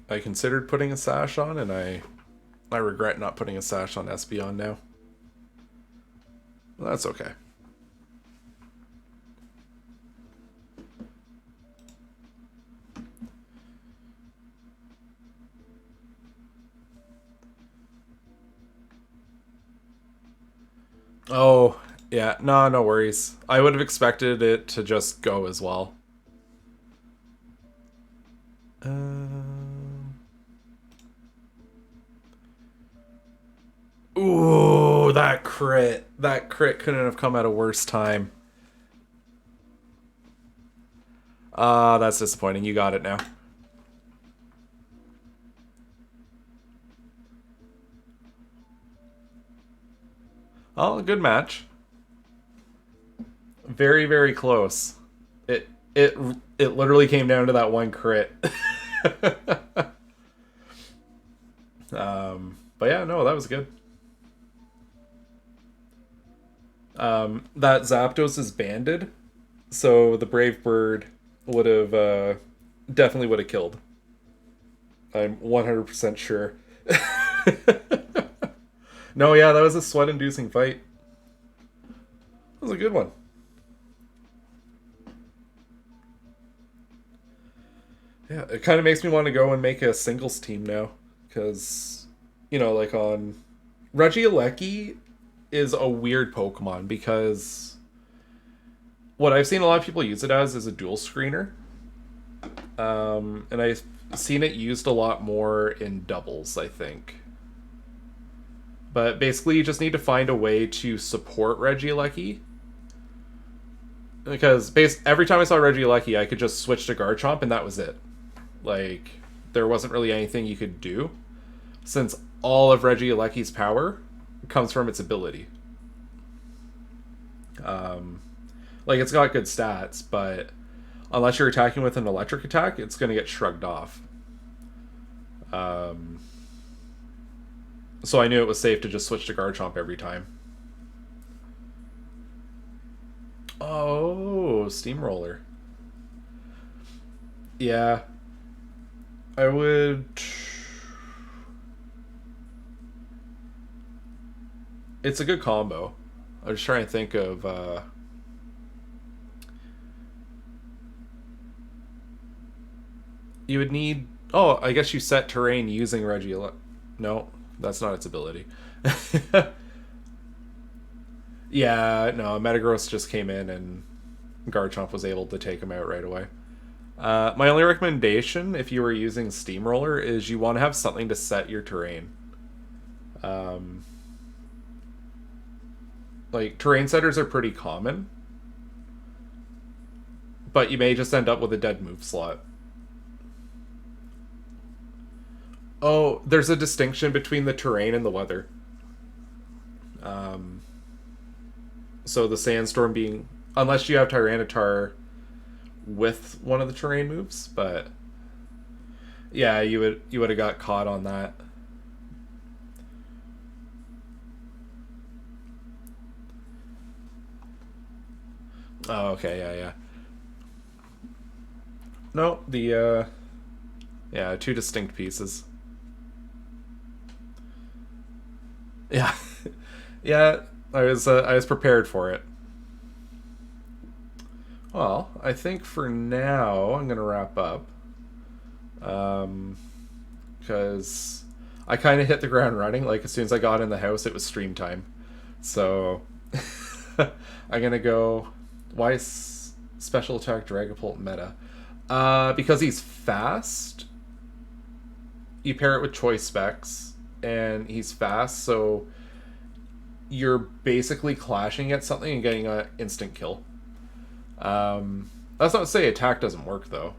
I considered putting a sash on, and I regret not putting a sash on Espeon now. Well, that's okay. Oh, yeah. No worries. I would have expected it to just go as well. Ooh, that crit. That crit couldn't have come at a worse time. That's disappointing. You got it now. Oh, good match. Very, very close. It literally came down to that one crit. But yeah, no, that was good. That Zapdos is banded, so the Brave Bird would have definitely would have killed. I'm 100% sure. No, yeah, that was a sweat-inducing fight. That was a good one. Yeah, it kind of makes me want to go and make a singles team now. Because, you know, like on... Regieleki is a weird Pokemon because... What I've seen a lot of people use it as is a dual screener. And I've seen it used a lot more in doubles, I think. But basically, you just need to find a way to support Regieleki. Because every time I saw Regieleki, I could just switch to Garchomp, and that was it. Like, there wasn't really anything you could do, since all of Regieleki's power comes from its ability. Like, it's got good stats, but unless you're attacking with an electric attack, it's going to get shrugged off. So I knew it was safe to just switch to Garchomp every time. Oh, Steamroller. Yeah. I would... It's a good combo. I was trying to think of... You would need... Oh, I guess you set terrain using Regieleki. No, that's not its ability. Yeah, no, Metagross just came in and Garchomp was able to take him out right away. My only recommendation, if you were using Steamroller, is you want to have something to set your terrain. Like, terrain setters are pretty common, but you may just end up with a dead move slot. Oh, there's a distinction between the terrain and the weather. So the Sandstorm being... Unless you have Tyranitar with one of the terrain moves, but... Yeah, you would have got caught on that. Oh, okay, yeah. No, the... Yeah, two distinct pieces. Yeah. Yeah, I was prepared for it. Well, I think for now I'm gonna wrap up. Because I kind of hit the ground running. Like, as soon as I got in the house, it was stream time. So I'm gonna go. Why is Special Attack Dragapult meta? Because he's fast. You pair it with choice specs, and he's fast, so you're basically clashing at something and getting an instant kill. That's not to say attack doesn't work, though.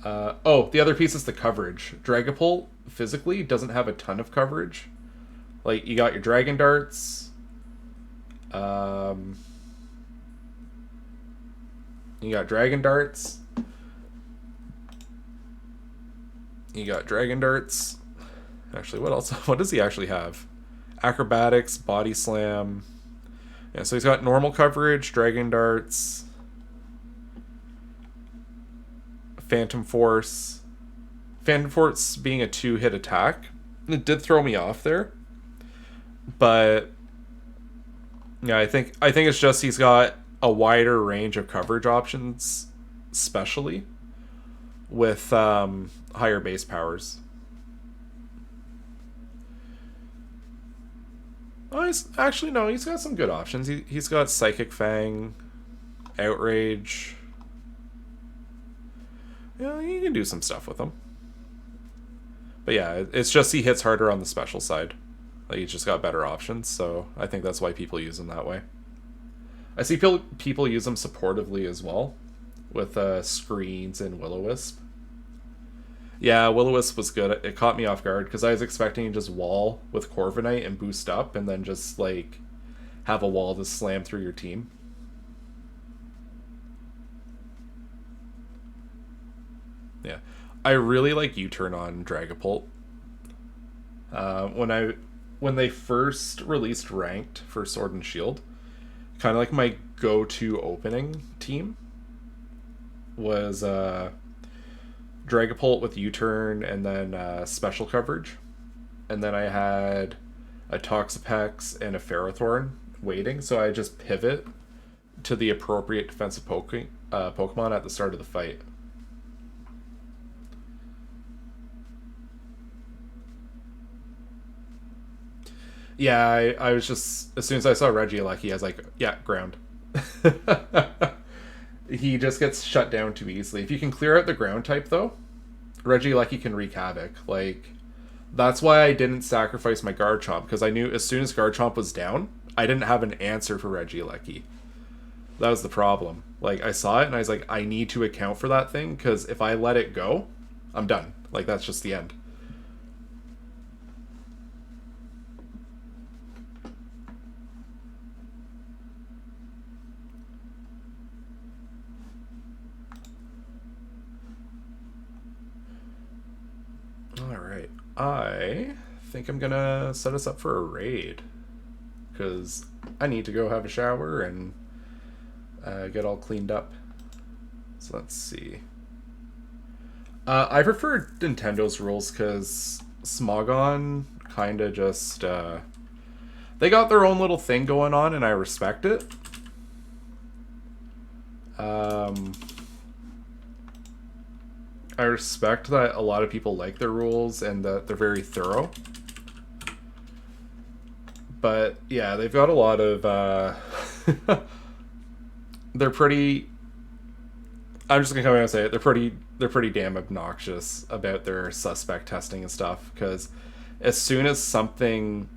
Oh, the other piece is the coverage. Dragapult, physically, doesn't have a ton of coverage. Like, you got your Dragon Darts. You got Dragon Darts. You got Dragon Darts. Actually, what else? What does he actually have? Acrobatics, Body Slam. Yeah, so he's got normal coverage, Dragon Darts, Phantom Force, Phantom Force being a 2-hit attack, it did throw me off there. But yeah, I think it's just he's got a wider range of coverage options, especially with higher base powers. Oh, he's got some good options. He's got Psychic Fang, Outrage. Yeah, you can do some stuff with him. But yeah, it's just he hits harder on the special side. Like, he's just got better options, so I think that's why people use him that way. I see people use him supportively as well, with Screens and Will-O-Wisp. Yeah, Will-O-Wisp was good. It caught me off guard, because I was expecting to just wall with Corviknight and boost up, and then just, like, have a wall to slam through your team. Yeah. I really like U-turn on Dragapult. When they first released Ranked for Sword and Shield, kind of like my go-to opening team was Dragapult with U-turn and then special coverage. And then I had a Toxapex and a Ferrothorn waiting, so I just pivot to the appropriate defensive Pokemon at the start of the fight. Yeah, I was just, as soon as I saw Regieleki, I was like, yeah, ground. He just gets shut down too easily. If you can clear out the ground type, though, Regieleki can wreak havoc. Like, that's why I didn't sacrifice my Garchomp, because I knew as soon as Garchomp was down, I didn't have an answer for Regieleki. That was the problem. Like, I saw it, and I was like, I need to account for that thing, because if I let it go, I'm done. Like, that's just the end. Alright, I think I'm gonna set us up for a raid, because I need to go have a shower and get all cleaned up. So let's see. I prefer Nintendo's rules, because Smogon kind of just... they got their own little thing going on, and I respect it. I respect that a lot of people like their rules and that they're very thorough. But yeah, they've got a lot of they're pretty, I'm just gonna come out and say it, they're pretty damn obnoxious about their suspect testing and stuff, because as soon as something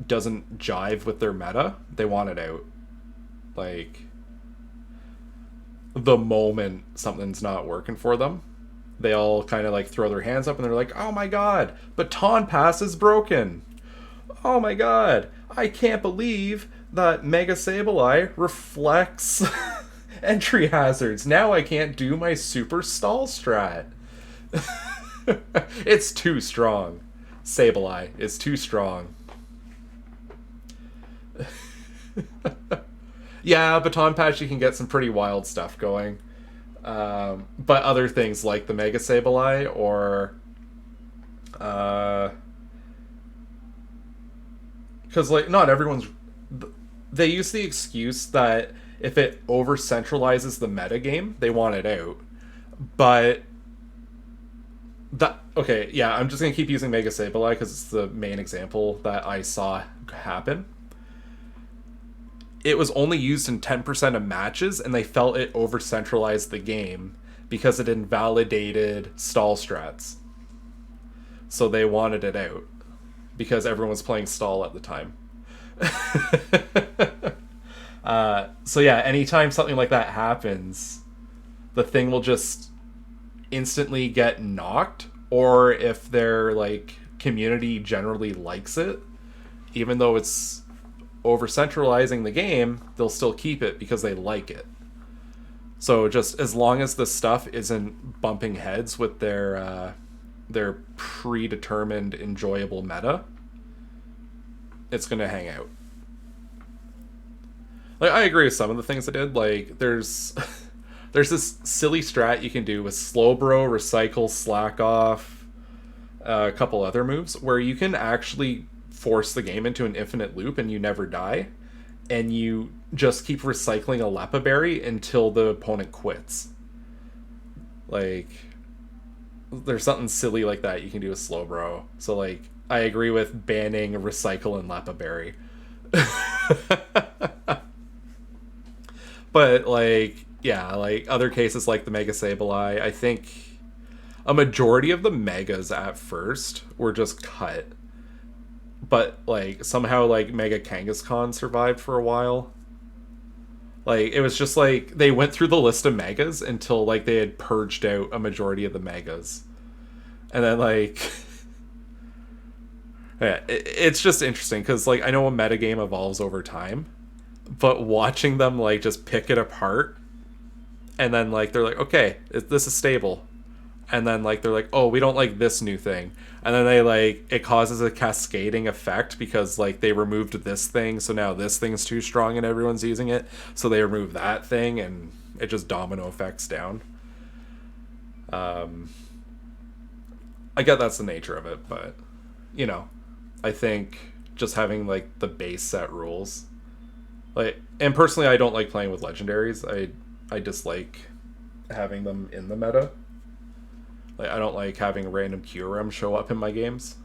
doesn't jive with their meta, they want it out. Like, the moment something's not working for them, they all kind of like throw their hands up and they're like, oh my god, Baton Pass is broken. Oh my god, I can't believe that Mega Sableye reflects entry hazards. Now I can't do my super stall strat. It's too strong. Sableye is too strong. Yeah, Baton Pass, you can get some pretty wild stuff going. But other things like the Mega Sableye or... because, like, not everyone's... They use the excuse that if it over-centralizes the metagame, they want it out. But... Okay, yeah, I'm just going to keep using Mega Sableye because it's the main example that I saw happen. It was only used in 10% of matches, and they felt it over-centralized the game because it invalidated stall strats. So they wanted it out because everyone was playing stall at the time. So yeah, anytime something like that happens, the thing will just instantly get knocked, or if their like community generally likes it, even though it's over-centralizing the game, they'll still keep it because they like it. So just as long as the stuff isn't bumping heads with their predetermined enjoyable meta, it's gonna hang out. Like, I agree with some of the things I did. Like, there's this silly strat you can do with Slowbro, Recycle, Slack Off, a couple other moves where you can actually force the game into an infinite loop and you never die, and you just keep recycling a Leppa Berry until the opponent quits. Like, there's something silly like that you can do with Slowbro. So, like, I agree with banning Recycle and Leppa Berry. But, like, yeah, like, other cases like the Mega Sableye, I think a majority of the Megas at first were just cut. But, like, somehow, like, Mega Kangaskhan survived for a while. Like, it was just like they went through the list of megas until like they had purged out a majority of the megas. And then like yeah, it's just interesting because like I know a metagame evolves over time, but watching them like just pick it apart and then like they're like, okay, this is stable. And then like they're like, oh, we don't like this new thing. And then they like it causes a cascading effect because like they removed this thing, so now this thing's too strong and everyone's using it, so they remove that thing and it just domino effects down. I get that's the nature of it, but you know, I think just having like the base set rules, like, and personally I don't like playing with legendaries. I dislike having them in the meta. Like, I don't like having a random Kyurem show up in my games.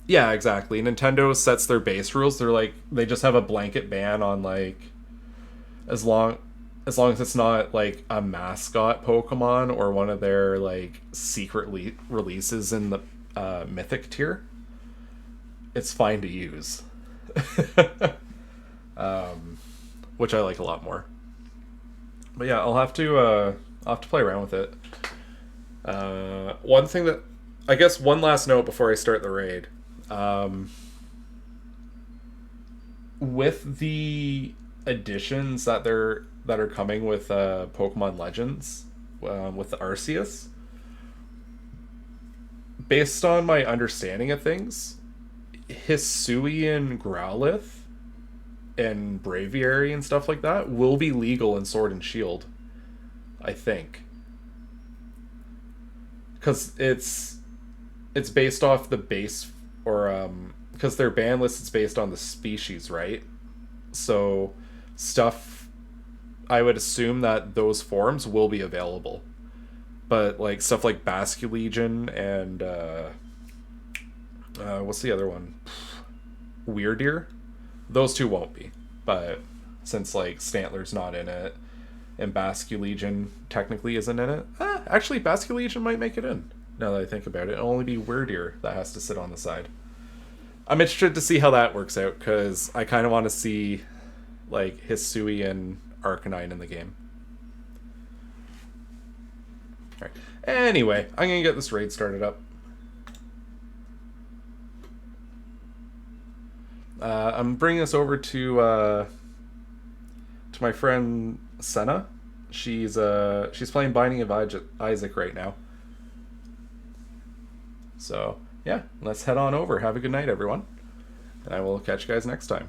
Yeah, exactly. Nintendo sets their base rules. They're like, they just have a blanket ban on like, as long as it's not like a mascot Pokemon or one of their like secret releases in the Mythic tier, it's fine to use. Which I like a lot more. But yeah, I'll have to play around with it. One thing that, I guess, one last note before I start the raid. With the additions that are coming with Pokemon Legends, with the Arceus, based on my understanding of things, Hisuian Growlithe and Braviary and stuff like that will be legal in Sword and Shield, I think, because it's based off the base, or because their ban list is based on the species, right? So stuff, I would assume that those forms will be available, but like stuff like Basculegion and what's the other one, Weirdeer, those two won't be. But since like Stantler's not in it and Basculegion technically isn't in it, actually Basculegion might make it in, now that I think about it. It'll only be Weirdeer that has to sit on the side. I'm interested to see how that works out, because I kind of want to see like Hisui and Arcanine in the game. Alright. Anyway, I'm going to get this raid started up. I'm bringing this over to my friend Senna. She's playing Binding of Isaac right now. So, yeah, let's head on over. Have a good night, everyone. And I will catch you guys next time.